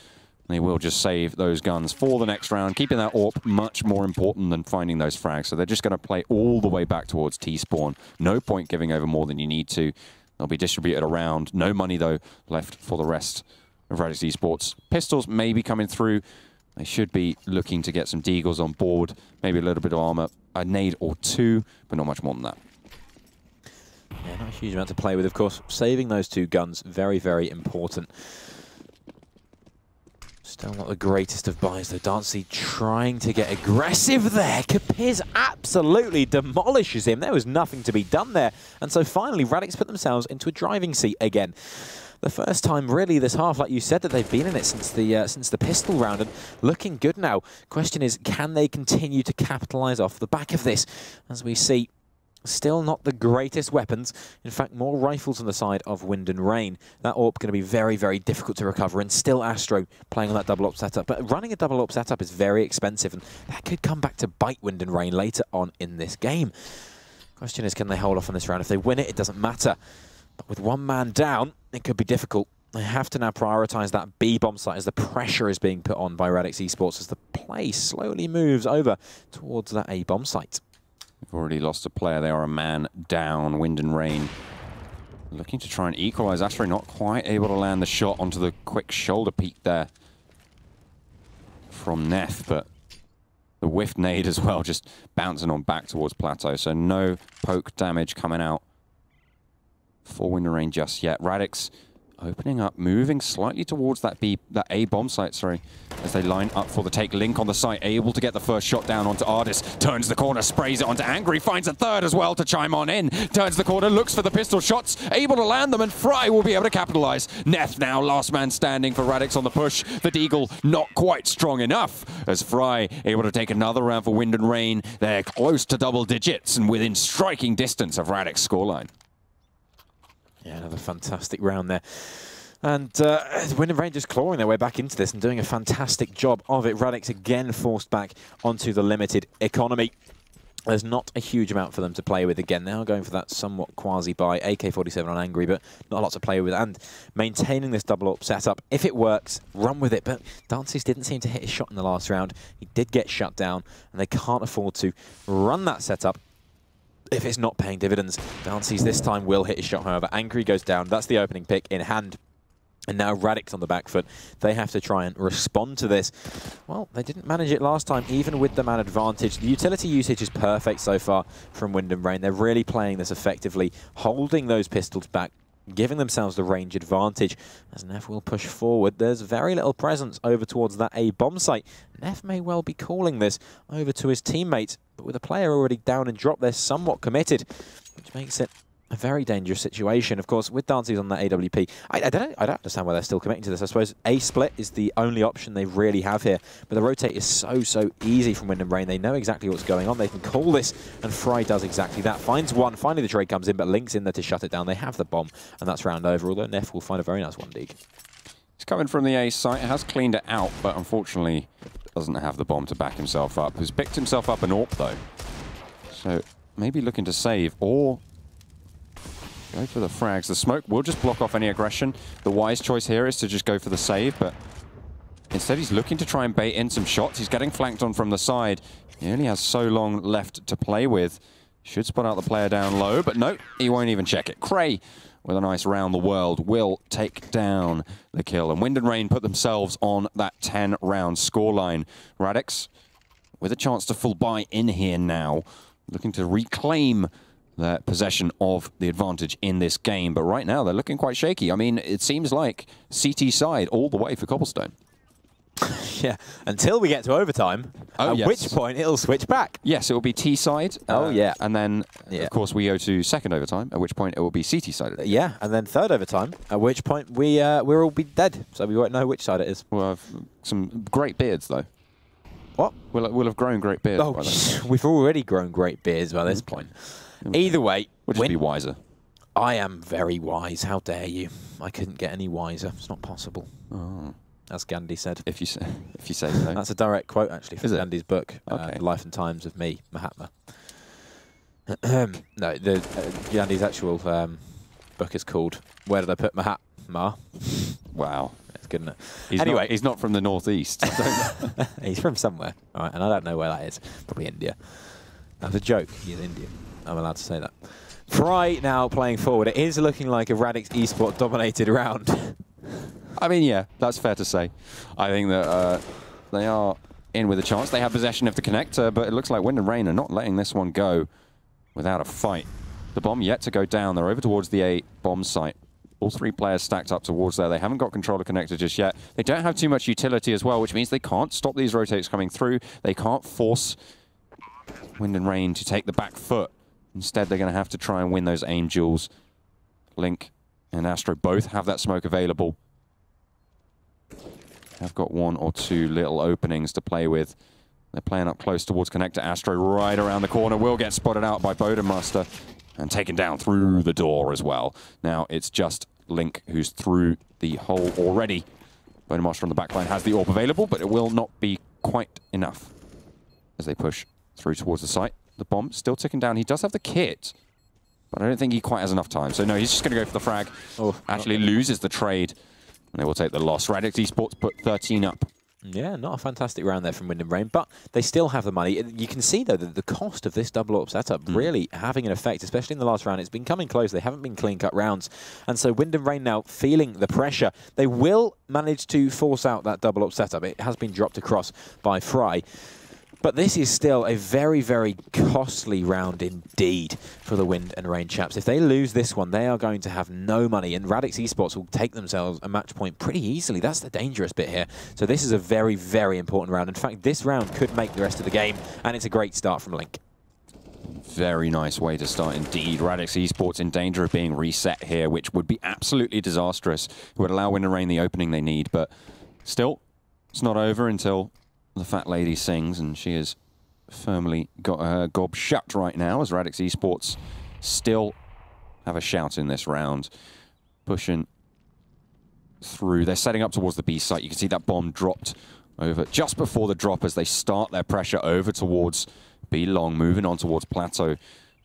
They will just save those guns for the next round, keeping that AWP much more important than finding those frags. So they're just going to play all the way back towards T-spawn. No point giving over more than you need to. They'll be distributed around. No money, though, left for the rest of Radix Esports. Pistols may be coming through. They should be looking to get some deagles on board, maybe a little bit of armor. a nade or two, but not much more than that. Yeah, not a huge amount to play with, of course. Saving those 2 guns, very, very important. Still not the greatest of buys, though. Dancy trying to get aggressive there. Capiz absolutely demolishes him. There was nothing to be done there. And so finally, Radix put themselves into a driving seat again. The first time, really, this half, like you said, that they've been in it since the pistol round, and looking good now. Question is, can they continue to capitalise off the back of this? As we see, still not the greatest weapons. In fact, more rifles on the side of Wind and Rain. That AWP going to be very, very difficult to recover, and still Astro playing on that double AWP setup. But running a double AWP setup is very expensive, and that could come back to bite Wind and Rain later on in this game. Question is, can they hold off on this round? If they win it, it doesn't matter. But with 1 man down, it could be difficult. They have to now prioritise that B bomb site as the pressure is being put on by Radix Esports as the play slowly moves over towards that A bomb site. They've already lost a player. They are a man down. Wind and Rain looking to try and equalise. Astro not quite able to land the shot onto the quick shoulder peek there from Neff, but the whiff nade as well, just bouncing on back towards Plateau. So no poke damage coming out for Wind and Rain just yet. Radix opening up, moving slightly towards that A bomb site, sorry, as they line up for the take. Link on the site, able to get the first shot down onto Ardis. Turns the corner, sprays it onto Angry, finds a third as well to chime on in. Turns the corner, looks for the pistol shots, able to land them, and Fry will be able to capitalize. Neff now last man standing for Radix on the push. The Deagle not quite strong enough, as Fry able to take another round for Wind and Rain. They're close to double digits and within striking distance of Radix scoreline. Yeah, another fantastic round there. And Wind and Rain just clawing their way back into this and doing a fantastic job of it. Radix again forced back onto the limited economy. There's not a huge amount for them to play with again. They are going for that somewhat quasi-buy, AK-47 on Angry, but not a lot to play with. And maintaining this double AWP setup. If it works, run with it. But Dancy's didn't seem to hit his shot in the last round. He did get shut down, and they can't afford to run that setup if it's not paying dividends. Dancy's this time will hit his shot, however. Angry goes down. That's the opening pick in hand. And now Radix on the back foot. They have to try and respond to this. Well, they didn't manage it last time, even with the man advantage. The utility usage is perfect so far from Wind and Rain. They're really playing this effectively, holding those pistols back, giving themselves the range advantage. As Neff will push forward, there's very little presence over towards that A bomb site. Neff may well be calling this over to his teammates, but with a player already down and dropped, they're somewhat committed, which makes it a very dangerous situation. Of course, with Dancy's on that AWP, I don't understand why they're still committing to this. I suppose A split is the only option they really have here, but the rotate is so easy from Wind and Rain. They know exactly what's going on. They can call this, and Fry does exactly that. Finds one. Finally, the trade comes in, but Link's in there to shut it down. They have the bomb, and that's round over, although Neff will find a very nice one dig. He's coming from the A site, has cleaned it out, but unfortunately doesn't have the bomb to back himself up. He's picked himself up an AWP, though. So maybe looking to save, or go for the frags. The smoke will just block off any aggression. The wise choice here is to just go for the save, but instead he's looking to try and bait in some shots. He's getting flanked on from the side. He only has so long left to play with. Should spot out the player down low, but no, he won't even check it. Cray, with a nice round the world, will take down the kill. And Wind and Rain put themselves on that 10-round scoreline. Radix, with a chance to full buy in here now, looking to reclaim their possession of the advantage in this game. But right now, they're looking quite shaky. I mean, it seems like CT side all the way for Cobblestone. Yeah, until we get to overtime, at which point it'll switch back. Yes, it will be T side. Yeah. And then, of course, we go to second overtime, at which point it will be CT side. Yeah, and then third overtime, at which point we'll all be dead, so we won't know which side it is. We'll have some great beards, though. What? We'll have grown great beards. Oh, we've already grown great beards by this point. Either way, we'll just be wiser. I am very wise. How dare you? I couldn't get any wiser. It's not possible. Oh. As Gandhi said. If you say so. That's a direct quote, actually, from Gandhi's book, okay. The Life and Times of Me, Mahatma. No, Gandhi's actual book is called Where Did I Put Mahatma? Wow. That's good, isn't it? Anyway, he's not from the northeast. He's from somewhere, all right, and I don't know where that is. Probably India. That's a joke. He's Indian. I'm allowed to say that. Fry now playing forward. It is looking like a Radix Esports dominated round. I mean, yeah, that's fair to say. I think that they are in with a chance. They have possession of the connector, but it looks like Wind and Rain are not letting this one go without a fight. The bomb yet to go down. They're over towards the A bomb site. All three players stacked up towards there. They haven't got control of connector just yet. They don't have too much utility as well, which means they can't stop these rotates coming through. They can't force Wind and Rain to take the back foot. Instead, they're going to have to try and win those aim duels. Link and Astro both have that smoke available. Have got one or two little openings to play with. They're playing up close towards connector. Astro right around the corner will get spotted out by Bodenmaster and taken down through the door as well. Now it's just Link who's through the hole already. Bodenmaster on the backline has the AWP available, but it will not be quite enough as they push through towards the site. The bomb still ticking down. He does have the kit, but I don't think he quite has enough time. So no, he's just going to go for the frag. Oh, actually loses the trade, and they will take the loss. Radix Esports put 13 up. Yeah, not a fantastic round there from Wind and Rain, but they still have the money. You can see, though, that the cost of this double AWP setup really having an effect, especially in the last round. It's been coming close. They haven't been clean-cut rounds. And so Wind and Rain now feeling the pressure. They will manage to force out that double AWP setup. It has been dropped across by Fry. But this is still a very, very costly round indeed for the Wind and Rain chaps. If they lose this one, they are going to have no money, and Radix Esports will take themselves a match point pretty easily. That's the dangerous bit here. So this is a very, very important round. In fact, this round could make the rest of the game, and it's a great start from Link. Very nice way to start indeed. Radix Esports in danger of being reset here, which would be absolutely disastrous. It would allow Wind and Rain the opening they need, but still, it's not over until the fat lady sings, and she has firmly got her gob shut right now as Radix Esports still have a shout in this round. Pushing through. They're setting up towards the B site. You can see that bomb dropped over just before the drop as they start their pressure over towards B long, moving on towards Plateau.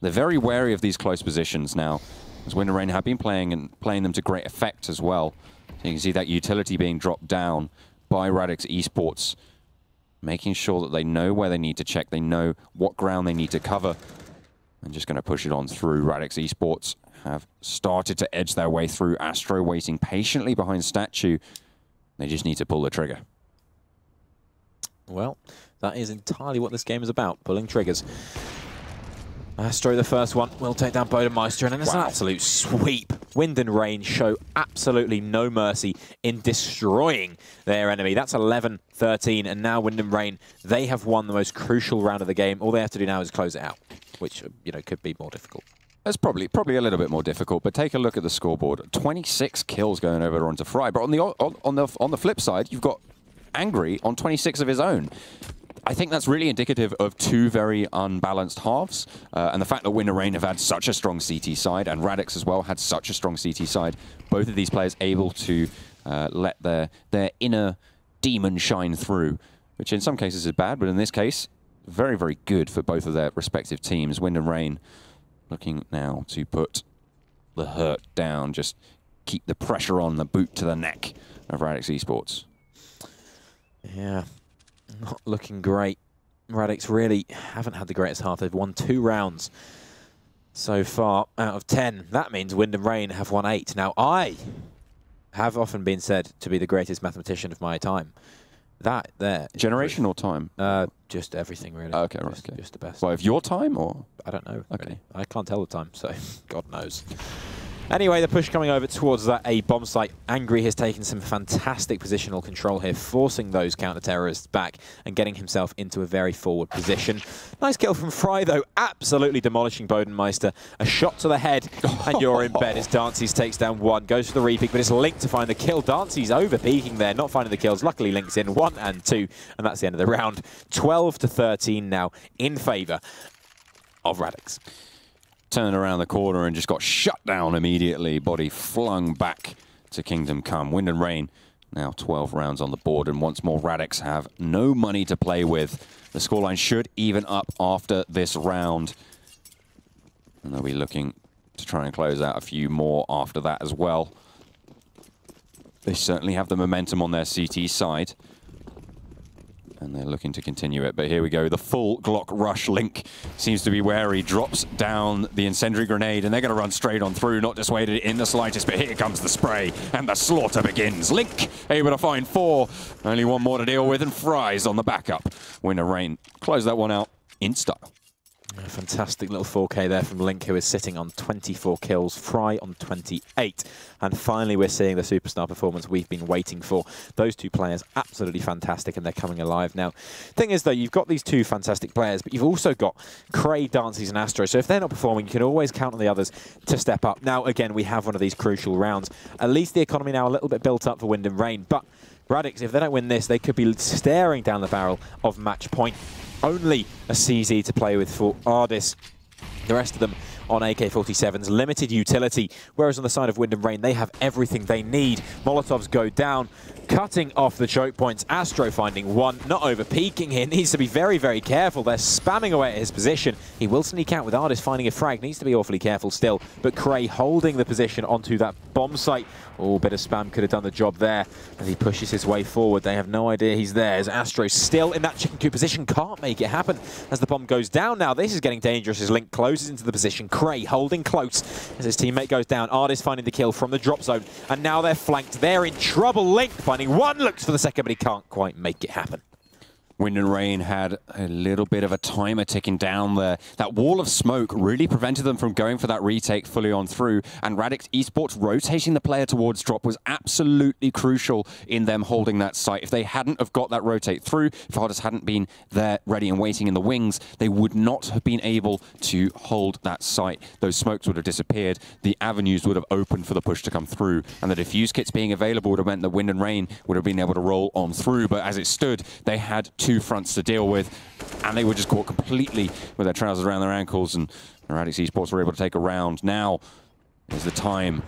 They're very wary of these close positions now, as Wind and Rain have been playing them to great effect as well. So you can see that utility being dropped down by Radix Esports, making sure that they know where they need to check, they know what ground they need to cover, and just going to push it on through. Radix Esports have started to edge their way through. Astro waiting patiently behind Statue. They just need to pull the trigger. Well, that is entirely what this game is about, pulling triggers. Astro, the first one, will take down Bodenmeister, and then it's an absolute sweep. Wind and Rain show absolutely no mercy in destroying their enemy. That's 11-13, and now Wind and Rain, they have won the most crucial round of the game. All they have to do now is close it out, which, you know, could be more difficult. It's probably a little bit more difficult, but take a look at the scoreboard. 26 kills going over onto Fry, but on the flip side, you've got Angry on 26 of his own. I think that's really indicative of two very unbalanced halves, and the fact that Wind and Rain have had such a strong CT side, and Radix as well had such a strong CT side. Both of these players able to let their inner demon shine through, which in some cases is bad, but in this case, very, very good for both of their respective teams. Wind and Rain looking now to put the hurt down, just keep the pressure on, the boot to the neck of Radix Esports. Yeah. Not looking great. Radix really haven't had the greatest half. They've won 2 rounds so far out of 10. That means Wind and Rain have won 8. Now, I have often been said to be the greatest mathematician of my time. That there. Generation or time? Just everything, really. Okay, right. Okay. Just the best. Well, of your time, or? I don't know. Okay. Really. I can't tell the time, so God knows. Anyway, the push coming over towards that A bomb site. Angry has taken some fantastic positional control here, forcing those counter-terrorists back and getting himself into a very forward position. Nice kill from Fry, though, absolutely demolishing Bodenmeister. A shot to the head, and you're in bed as Dances takes down 1, goes for the repeat, but it's Link to find the kill. Dances over-peaking there, not finding the kills. Luckily, Link's in 1 and 2, and that's the end of the round. 12-13 now in favour of Radix. Turned around the corner and just got shut down immediately. Body flung back to Kingdom Come. Wind and Rain now 12 rounds on the board, and once more Radix have no money to play with. The scoreline should even up after this round, and they'll be looking to try and close out a few more after that as well. They certainly have the momentum on their CT side. And they're looking to continue it, but here we go. The full Glock rush. Link seems to be wary, drops down the incendiary grenade, and they're going to run straight on through, not dissuaded in the slightest, but here comes the spray, and the slaughter begins. Link able to find 4, only 1 more to deal with, and Fries on the backup. Wind and Rain close that one out in style. A fantastic little 4K there from Link, who is sitting on 24 kills, Fry on 28. And finally, we're seeing the superstar performance we've been waiting for. Those 2 players, absolutely fantastic, and they're coming alive now. Thing is, though, you've got these 2 fantastic players, but you've also got Cray, Dances, and Astro. So if they're not performing, you can always count on the others to step up. Now, again, we have one of these crucial rounds. At least the economy now a little bit built up for Wind and Rain, but Radix, if they don't win this, they could be staring down the barrel of match point. Only a CZ to play with for Ardis. The rest of them on AK-47s, limited utility, whereas on the side of Wind and Rain, they have everything they need. Molotovs go down, cutting off the choke points. Astro finding 1, not over-peaking here, needs to be very, very careful. They're spamming away at his position. He will sneak out with Ardis finding a frag, needs to be awfully careful still, but Cray holding the position onto that bomb site. Oh, bit of spam could have done the job there as he pushes his way forward. They have no idea he's there, as Astro still in that chicken coop position, can't make it happen as the bomb goes down now. This is getting dangerous as Link closes into the position. Cray holding close as his teammate goes down. Ardis finding the kill from the drop zone, and now they're flanked. They're in trouble. Link finding 1, looks for the second, but he can't quite make it happen. Wind and Rain had a little bit of a timer ticking down there. That wall of smoke really prevented them from going for that retake fully on through, and Radix Esports rotating the player towards drop was absolutely crucial in them holding that site. If they hadn't have got that rotate through, if Ardis hadn't been there ready and waiting in the wings, they would not have been able to hold that site. Those smokes would have disappeared, the avenues would have opened for the push to come through, and the defuse kits being available would have meant that Wind and Rain would have been able to roll on through, but as it stood, they had 2 fronts to deal with, and they were just caught completely with their trousers around their ankles, and Radix Esports were able to take a round. Now is the time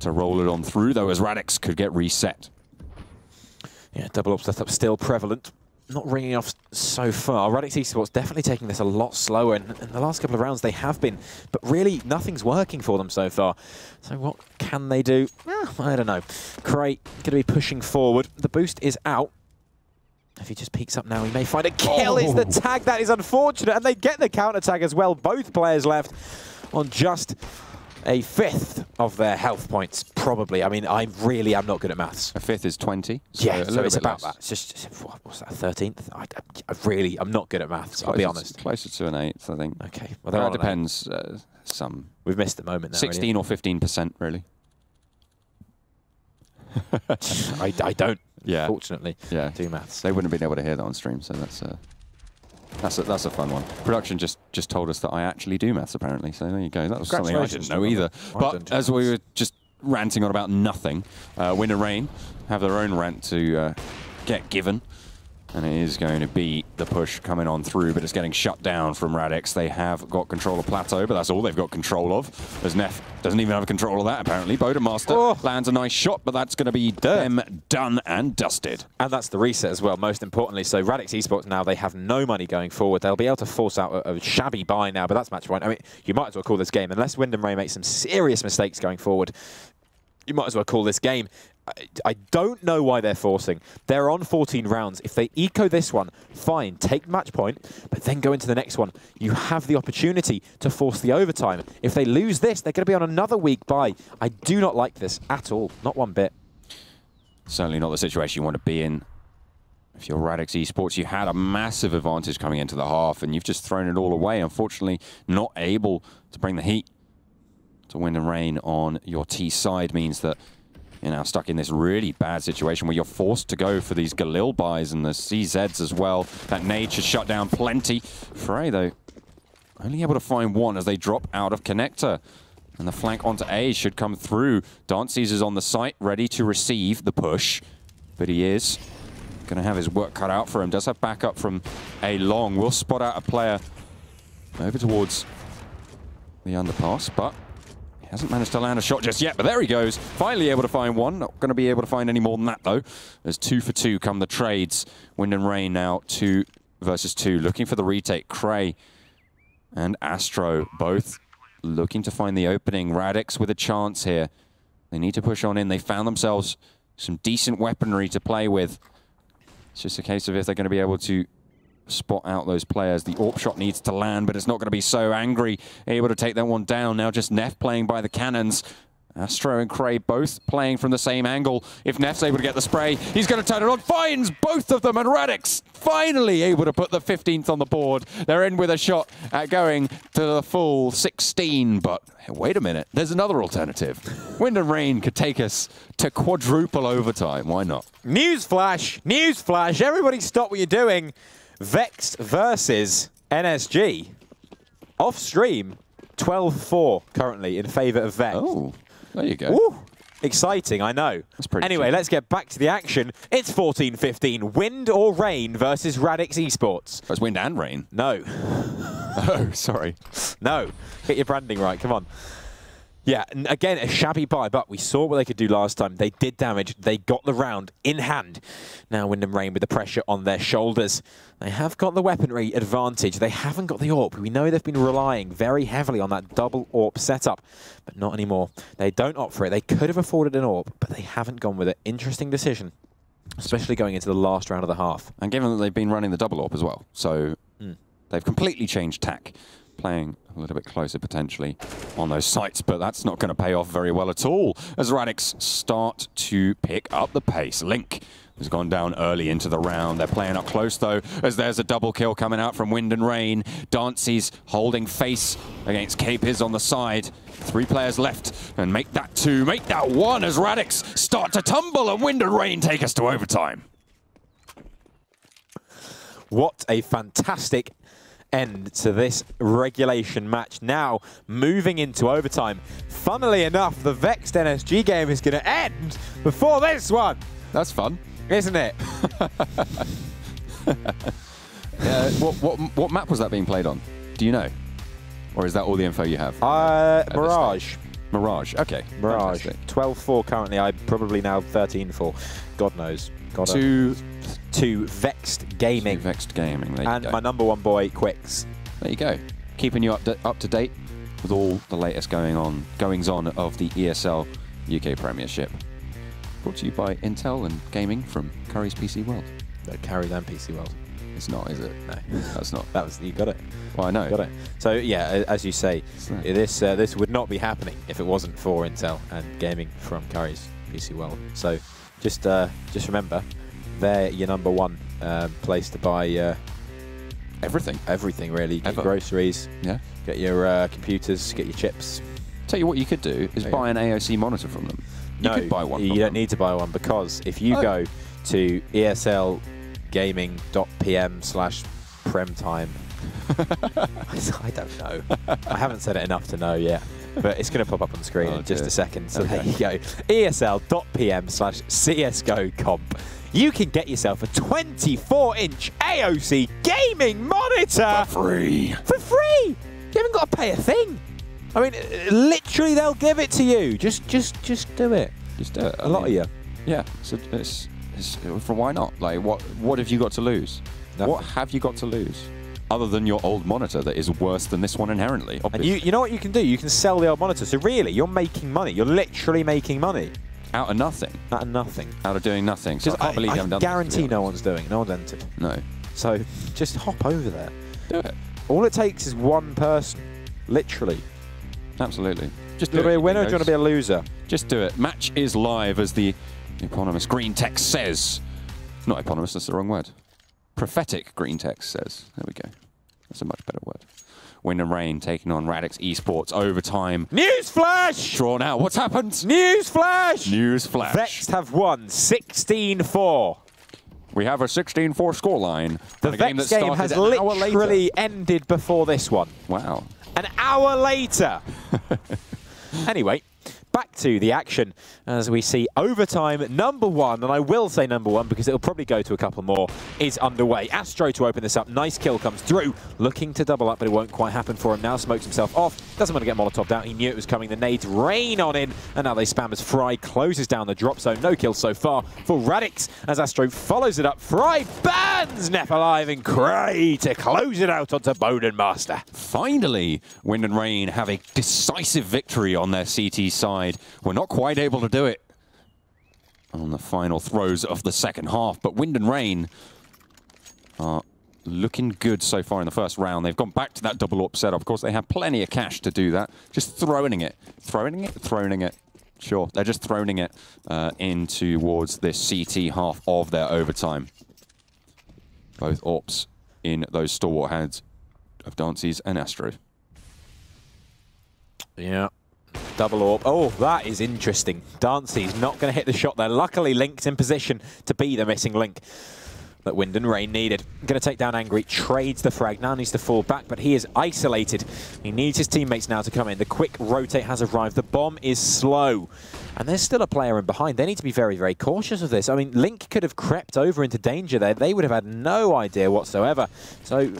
to roll it on through, though, as Radix could get reset. Yeah, double up setup still prevalent. Not ringing off so far. Radix Esports definitely taking this a lot slower, and in the last couple of rounds they have been, but really nothing's working for them so far. So what can they do? I don't know. Cray going to be pushing forward. The boost is out. If he just peeks up now, he may find a kill. Is the tag. That is unfortunate, and they get the counter tag as well. Both players left on just a 5th of their health points, probably. I mean, I really am not good at maths. A 5th is 20. Yeah, so it's about that. It's just, what's that, 13th? I'm not good at maths, I'll be honest. Closer to an 8th, I think. Okay. Well, that depends. We've missed the moment now. 16 or 15%, really. I don't, yeah, fortunately, do maths. They wouldn't have been able to hear that on stream, so that's a fun one. Production just told us that I actually do maths, apparently, so there you go. That was something I didn't know either. But as we were just ranting on about nothing, Wind and Rain have their own rant to get given. And it is going to be the push coming on through, but it's getting shut down from Radix. They have got control of Plateau, but that's all they've got control of. As Neff doesn't even have control of that, apparently. Bodemaster lands a nice shot, but that's going to be them done and dusted. And that's the reset as well, most importantly. So Radix Esports now, they have no money going forward. They'll be able to force out a shabby buy now, but that's match point. I mean, you might as well call this game, unless Wind and Rain make some serious mistakes going forward, you might as well call this game. I don't know why they're forcing. They're on 14 rounds. If they eco this one, fine, take match point, but then go into the next one. You have the opportunity to force the overtime. If they lose this, they're going to be on another week bye. I do not like this at all, not one bit. Certainly not the situation you want to be in. If you're Radix Esports, you had a massive advantage coming into the half, and you've just thrown it all away. Unfortunately, not able to bring the heat to Wind and Rain on your T side means that you're now stuck in this really bad situation where you're forced to go for these Galil buys and the CZs as well. That nade should shut down plenty. Frey, though, only able to find 1 as they drop out of connector. And the flank onto A should come through. Dances is on the site, ready to receive the push. But he is going to have his work cut out for him. Does have backup from A long. Will spot out a player over towards the underpass, but hasn't managed to land a shot just yet, but there he goes. Finally able to find 1. Not going to be able to find any more than that, though. There's 2 for 2 come the trades. Wind and Rain now 2 versus 2. Looking for the retake. Cray and Astro both looking to find the opening. Radix with a chance here. They need to push on in. They found themselves some decent weaponry to play with. It's just a case of if they're going to be able to spot out those players. The AWP shot needs to land, but it's not going to be so angry. Able to take that one down. Now just Neff playing by the cannons. Astro and Cray both playing from the same angle. If Neff's able to get the spray, he's going to turn it on. Finds both of them, and Radix finally able to put the 15th on the board. They're in with a shot at going to the full 16, but wait a minute. There's another alternative. Wind and Rain could take us to quadruple overtime. Why not? Newsflash! Newsflash! Everybody stop what you're doing. Vexed versus NSG. Off stream, 12-4 currently in favour of Vexed. Oh. There you go. Woo. Exciting, I know. That's pretty Anyway, cheap. let's get back to the action. It's 14-15. Wind or Rain versus Radix Esports. It's Wind and Rain. No. Oh, sorry. No. Get your branding right. Come on. Yeah, and again, a shabby buy, but we saw what they could do last time. They did damage. They got the round in hand. Now Wind and Rain with the pressure on their shoulders. They have got the weaponry advantage. They haven't got the AWP. We know they've been relying very heavily on that double AWP setup, but not anymore. They don't opt for it. They could have afforded an AWP, but they haven't gone with it. Interesting decision, especially going into the last round of the half. And given that they've been running the double AWP as well, so they've completely changed tack. Playing a little bit closer potentially on those sites, but that's not going to pay off very well at all as Radix start to pick up the pace. Link has gone down early into the round. They're playing up close though, as there's a double kill coming out from Wind and Rain. Dancy's holding face against Capiz on the side. 3 players left, and make that 2, make that 1 as Radix start to tumble, and Wind and Rain take us to overtime. What a fantastic end to this regulation match. Now moving into overtime. Funnily enough, the Vexed NSG game is going to end before this one. That's fun, isn't it? What map was that being played on? Do you know? Or is that all the info you have? Mirage. Mirage, okay. Mirage. 12-4 currently. I'm probably now 13-4. God knows. To Vexed Gaming. To Vexed Gaming, there and you go. my #1 boy, Quicks. There you go. Keeping you up to date with all the latest goings on of the ESL UK Premiership. Brought to you by Intel and Gaming from Curry's PC World. No, Curry's and PC World. It's not, is it? No. That's not. You got it. Well, I know. Got it. So yeah, as you say, this would not be happening if it wasn't for Intel and Gaming from Curry's PC World. So just remember, they're your #1 place to buy everything. Everything really. Get your groceries. Yeah. Get your computers. Get your chips. Tell you what you could do is buy an AOC monitor from them. You could buy one. You don't need to buy one, because if you go to eslgaming.pm/premtime, I don't know. I haven't said it enough to know yet, but it's going to pop up on the screen in just a second. So there you go. esl.pm/csgocomp. You can get yourself a 24-inch AOC gaming monitor for free. For free. You haven't got to pay a thing. I mean, literally, they'll give it to you. Just do it. Just do it. A lot of you. Yeah. So it's for why not? Like, what have you got to lose? Nothing. What have you got to lose? Other than your old monitor that is worse than this one inherently. Obviously. And you know what you can do? You can sell the old monitor. So really, you're making money. You're literally making money. Out of nothing. Out of nothing. Out of doing nothing. So I can't believe you haven't done this. I guarantee no one's doing it. No one's entered. No. So just hop over there. Do it. All it takes is one person. Literally. Absolutely. Just do you want to be a winner or do you want to be a loser? Just do it. Match is live, as the eponymous green text says. Not eponymous, that's the wrong word. Prophetic green text says. There we go. That's a much better word. Wind and Rain taking on Radix Esports overtime. Newsflash! Drawn out. What's happened? Newsflash! Newsflash. Vexed have won 16-4. We have a 16-4 scoreline. The Vexed game has literally ended before this one. Wow. An hour later. Anyway, back to the action as we see overtime #1, and I will say #1 because it'll probably go to a couple more, is underway. Astro to open this up. Nice kill comes through. Looking to double up, but it won't quite happen for him. Now smokes himself off. Doesn't want to get Molotov'd out. He knew it was coming. The nades rain on in, and now they spam as Fry closes down the drop zone. No kills so far for Radix as Astro follows it up. Fry burns Neff alive, and Cray to close it out onto Bodenmaster. Finally, Wind and Rain have a decisive victory on their CT side. We're not quite able to do it. on the final throws of the second half. But Wind and Rain are looking good so far in the first round. They've gone back to that double AWP setup. Of course, they have plenty of cash to do that. Just throwing it. Sure, they're just throwing it in towards this CT half of their overtime. Both AWPs in those stalwart hands of Dances and Astro. Yeah. Double AWP. Oh, that is interesting. Dancy's not going to hit the shot there. Luckily, Link's in position to be the missing link that Wind and Rain needed. Going to take down Angry, trades the frag, now needs to fall back, but he is isolated. He needs his teammates now to come in. The quick rotate has arrived. The bomb is slow, and there's still a player in behind. They need to be very, very cautious of this. I mean, Link could have crept over into danger there. They would have had no idea whatsoever. So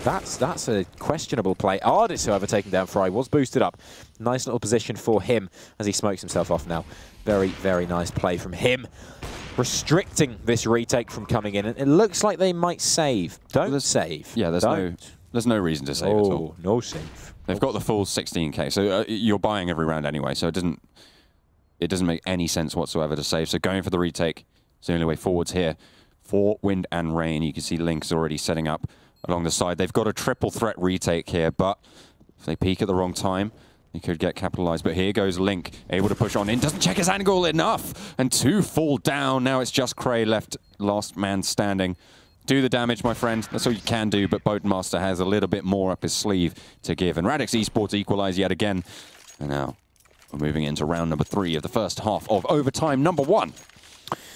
that's a questionable play. Ardis, however, taking down Fry, was boosted up. Nice little position for him as he smokes himself off now. Very, very nice play from him, restricting this retake from coming in. And it looks like they might save. Don't save. Yeah, there's no reason to save at all. No save. They've got the full 16k, so you're buying every round anyway, so it doesn't make any sense whatsoever to save. So going for the retake is the only way forwards here for Wind and Rain. You can see Link's already setting up along the side. They've got a triple threat retake here, but if they peek at the wrong time, he could get capitalized. But here goes Link, able to push on in, doesn't check his angle enough, and two fall down. Now it's just Cray left, last man standing. Do the damage, my friend. That's all you can do, but Boatmaster has a little bit more up his sleeve to give. And Radix Esports equalize yet again. And now we're moving into round number 3 of the first half of overtime number 1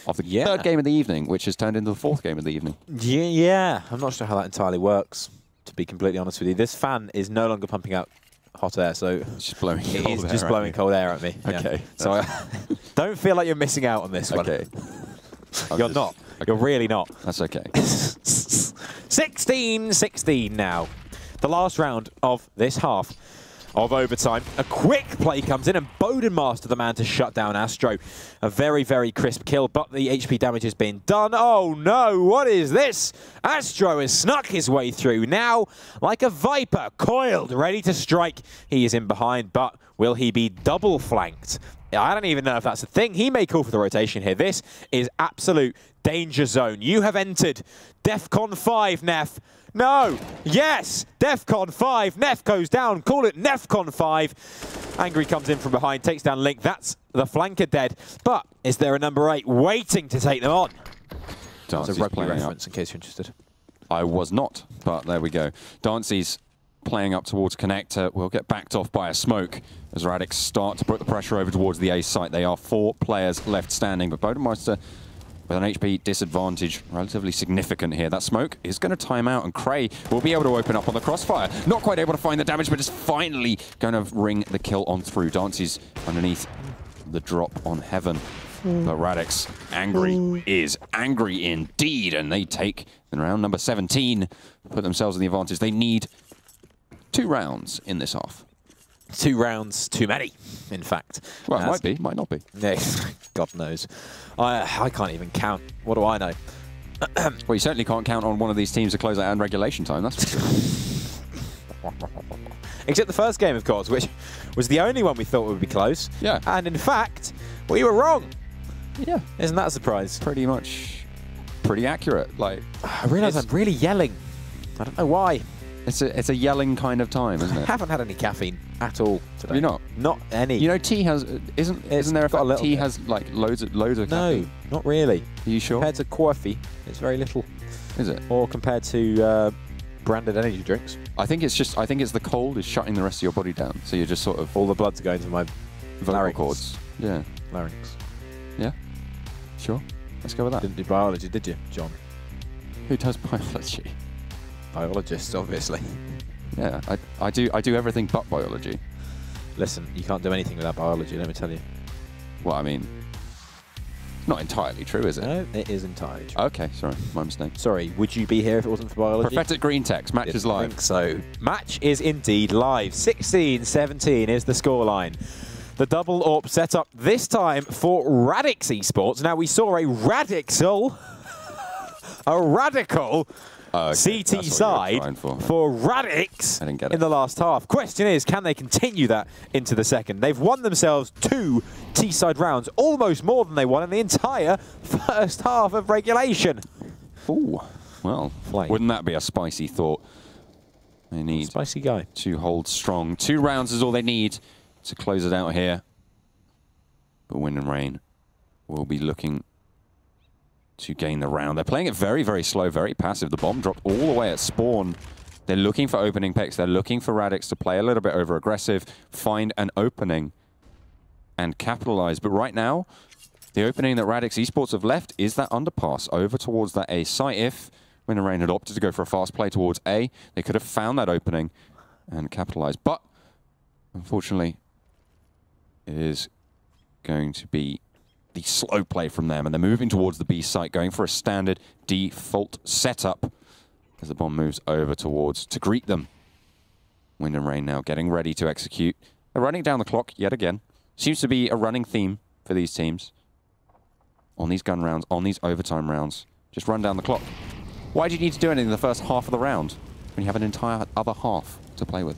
of the third game of the evening, which has turned into the 4th game of the evening. Yeah, I'm not sure how that entirely works, to be completely honest with you. This fan is no longer pumping out hot air, so it's just blowing cold air at me. Okay. Yeah. So don't feel like you're missing out on this one. Okay. You're not. Okay. You're really not. That's okay. 16-16 now. The last round of this half of overtime. A quick play comes in, and Bodenmaster, the man to shut down Astro. A very, very crisp kill, but the HP damage has been done. Oh no, what is this? Astro has snuck his way through. Now, like a viper, coiled, ready to strike. He is in behind, but will he be double flanked? I don't even know if that's a thing. He may call for the rotation here. This is absolute danger zone. You have entered DEFCON 5, Neff. No. Yes. DEFCON 5. Neff goes down. Call it NEFCON 5. Angry comes in from behind, takes down Link. That's the flanker dead. But is there a number 8 waiting to take them on? That's a rugby reference, in case you're interested. I was not, but there we go. Dancy's playing up towards Connector. Will get backed off by a smoke as Radix start to put the pressure over towards the A site. They are 4 players left standing, but Bodenmeister with an HP disadvantage, relatively significant here. That smoke is going to time out, and Cray will be able to open up on the crossfire. Not quite able to find the damage, but is finally going to ring the kill on through. Dancy's underneath the drop on Heaven. But Radix, angry, is angry indeed, and they take in round number 17, put themselves in the advantage. They need 2 rounds in this half. 2 rounds too many, in fact. Well, it might be, might not be. Yeah, God knows. I can't even count. What do I know? Well, you certainly can't count on one of these teams to close out in regulation time, that's for sure. Except the first game, of course, which was the only one we thought would be close. Yeah. And in fact, we were wrong. Yeah. Isn't that a surprise? Pretty much, pretty accurate. Like, I realise I'm really yelling. I don't know why. It's a yelling kind of time, isn't it? I haven't had any caffeine at all today. Have you not? Not any. You know, tea has isn't there a fact tea has like loads of caffeine? No, not really. Are you sure? Compared to coffee, it's very little. Is it? Or compared to branded energy drinks. I think it's the cold is shutting the rest of your body down, so you're just sort of all the blood's going to my vocal cords. Yeah. Larynx. Yeah. Sure. Let's go with that. Didn't do biology, did you, John? Who does biology? Biologists, obviously. Yeah, I do everything but biology. Listen, you can't do anything without biology, let me tell you. Well, I mean, not entirely true, is it? No, it is entirely true. Okay, sorry, my mistake. Sorry, would you be here if it wasn't for biology? Prophetic Green Text, match is live. I think so. Match is indeed live. 16-17 is the scoreline. The double AWP set up this time for Radix Esports. Now, we saw a radical Okay, CT side for Radix in the last half. Question is, can they continue that into the second? They've won themselves 2 T-side rounds, almost more than they won in the entire first half of regulation. Ooh, well, wouldn't that be a spicy thought? They need spicy guy to hold strong. 2 rounds is all they need to close it out here. But Wind and Rain will be looking to gain the round. They're playing it very, very slow, very passive. The bomb dropped all the way at spawn. They're looking for opening picks. They're looking for Radix to play a little bit over-aggressive, find an opening, and capitalize. But right now, the opening that Radix Esports have left is that underpass over towards that A site. If Wind and Rain had opted to go for a fast play towards A, they could have found that opening and capitalized. But unfortunately, it is going to be the slow play from them, and they're moving towards the B site, going for a standard default setup as the bomb moves over towards to greet them. Wind and Rain now getting ready to execute. They're running down the clock yet again. Seems to be a running theme for these teams. On these gun rounds, on these overtime rounds, just run down the clock. Why do you need to do anything in the first half of the round when you have an entire other half to play with?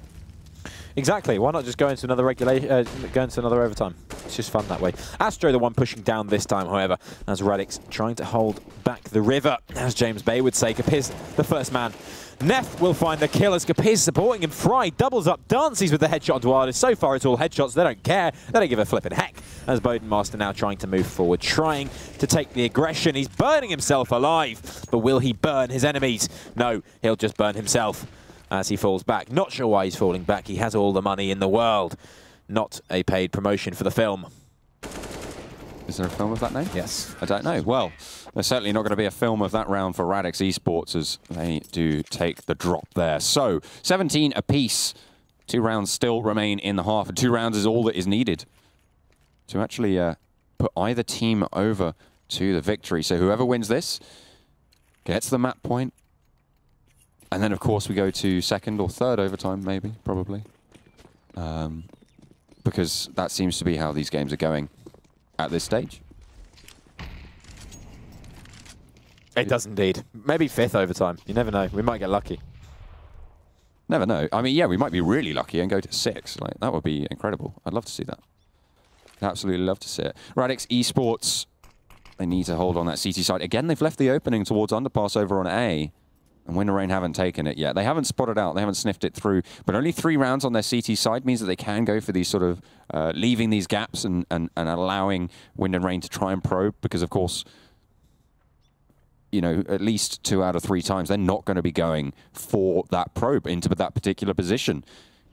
Exactly. Why not just go into another go into another overtime? It's just fun that way. Astro, the one pushing down this time, however, as Radix trying to hold back the river, as James Bay would say. Capiz, the first man. Neff will find the kill as Capiz supporting him. Fry doubles up Dancies with the headshot onto Artist. So far, it's all headshots. They don't care. They don't give a flipping heck. As Bodenmaster now trying to move forward, trying to take the aggression. He's burning himself alive. But will he burn his enemies? No, he'll just burn himself as he falls back. Not sure why he's falling back. He has all the money in the world. Not a paid promotion for the film. Is there a film of that name? Yes. I don't know. Well, there's certainly not going to be a film of that round for Radix Esports as they do take the drop there. So, 17 apiece. 2 rounds still remain in the half, and 2 rounds is all that is needed to actually put either team over to the victory. So whoever wins this gets the map point. And then, of course, we go to second or third overtime, maybe, probably. Because that seems to be how these games are going at this stage. It does indeed. Maybe 5th overtime. You never know. We might get lucky. Never know. I mean, yeah, we might be really lucky and go to 6. Like, that would be incredible. I'd love to see that. Absolutely love to see it. Radix Esports, they need to hold on that CT side. Again, they've left the opening towards underpass over on A. And Wind and Rain haven't taken it yet. They haven't spotted out. They haven't sniffed it through. But only 3 rounds on their CT side means that they can go for these sort of leaving these gaps and allowing Wind and Rain to try and probe. Because, of course, you know, at least 2 out of 3 times, they're not going to be going for that probe into that particular position.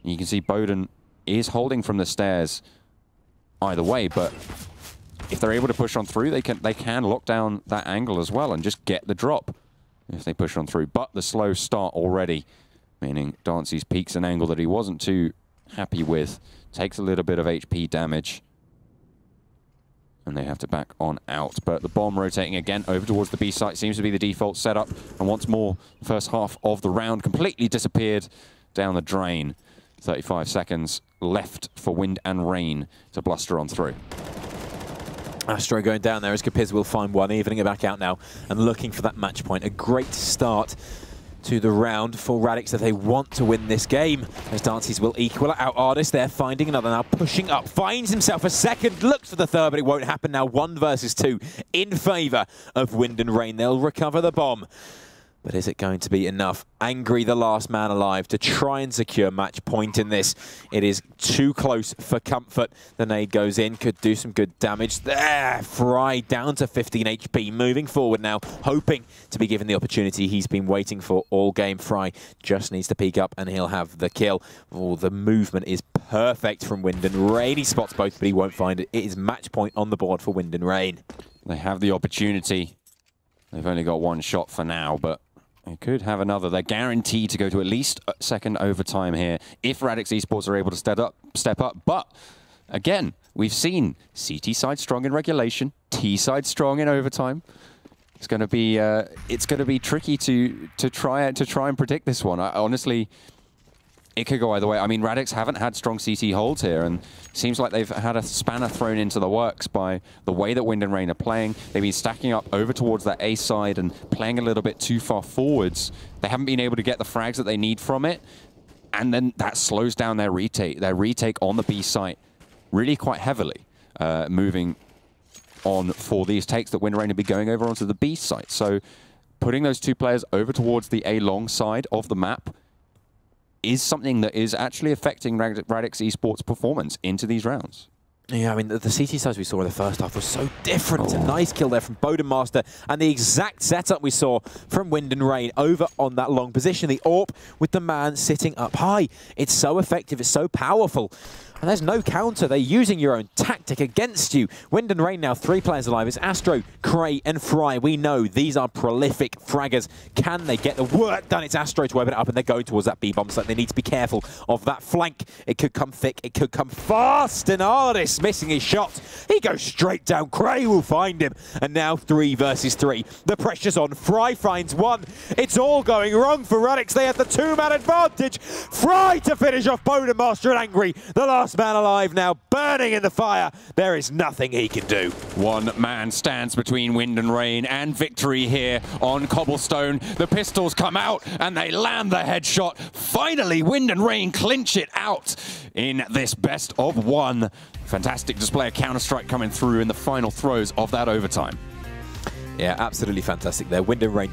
And you can see Boden is holding from the stairs either way. But if they're able to push on through, they can lock down that angle as well and just get the drop if they push on through. But the slow start already, meaning Dancy's peaks an angle that he wasn't too happy with, takes a little bit of HP damage, and they have to back on out. But the bomb rotating again over towards the B site seems to be the default setup, and once more, the first half of the round completely disappeared down the drain. 35 seconds left for Wind and Rain to bluster on through. Astro going down there as Capiz will find one, evening it back out now and looking for that match point. A great start to the round for Radix if they want to win this game. As Dancies will equal out Artist. They're finding another now, pushing up, finds himself a second, looks for the third, but it won't happen now. 1 versus 2 in favour of Wind and Rain. They'll recover the bomb. But is it going to be enough? Angry, the last man alive, to try and secure match point in this. It is too close for comfort. The nade goes in, could do some good damage there. Fry down to 15 HP, moving forward now, hoping to be given the opportunity he's been waiting for all game. Fry just needs to peek up and he'll have the kill. Oh, the movement is perfect from Wind and Rain. He spots both, but he won't find it. It is match point on the board for Wind and Rain. They have the opportunity. They've only got 1 shot for now, but they could have another. They're guaranteed to go to at least second overtime here if Radix Esports are able to step up. But again, we've seen CT side strong in regulation, T side strong in overtime. It's going to be tricky to try and predict this one. Honestly, it could go either way. I mean, Radix haven't had strong CT holds here, and seems like they've had a spanner thrown into the works by the way that Wind and Rain are playing. They've been stacking up over towards that A side and playing a little bit too far forwards. They haven't been able to get the frags that they need from it, and then that slows down their retake on the B site really quite heavily, moving on for these takes that Wind and Rain will be going over onto the B site. So putting those two players over towards the A long side of the map is something that is actually affecting Radix Esports' performance into these rounds. Yeah, I mean, the CT size we saw in the first half was so different. It's a nice kill there from Boasting, and the exact setup we saw from Wind and Rain over on that long position. The AWP with the man sitting up high. It's so effective, it's so powerful. And there's no counter. They're using your own tactic against you. Wind and Rain now 3 players alive. It's Astro, Cray, and Fry. We know these are prolific fraggers. Can they get the work done? It's Astro to open it up, and they're going towards that B-bomb site. They need to be careful of that flank. It could come thick. It could come fast. And Ardis missing his shot. He goes straight down. Cray will find him. And now 3 versus 3. The pressure's on. Fry finds 1. It's all going wrong for Radix. They have the 2-man advantage. Fry to finish off Boasting and Angry. The last man alive now, burning in the fire. There is nothing he can do. One man stands between Wind and Rain and victory here on Cobblestone. The pistols come out and they land the headshot. Finally, Wind and Rain clinch it out in this best of 1. Fantastic display of Counter-Strike coming through in the final throws of that overtime. Yeah, absolutely fantastic there. Wind and Rain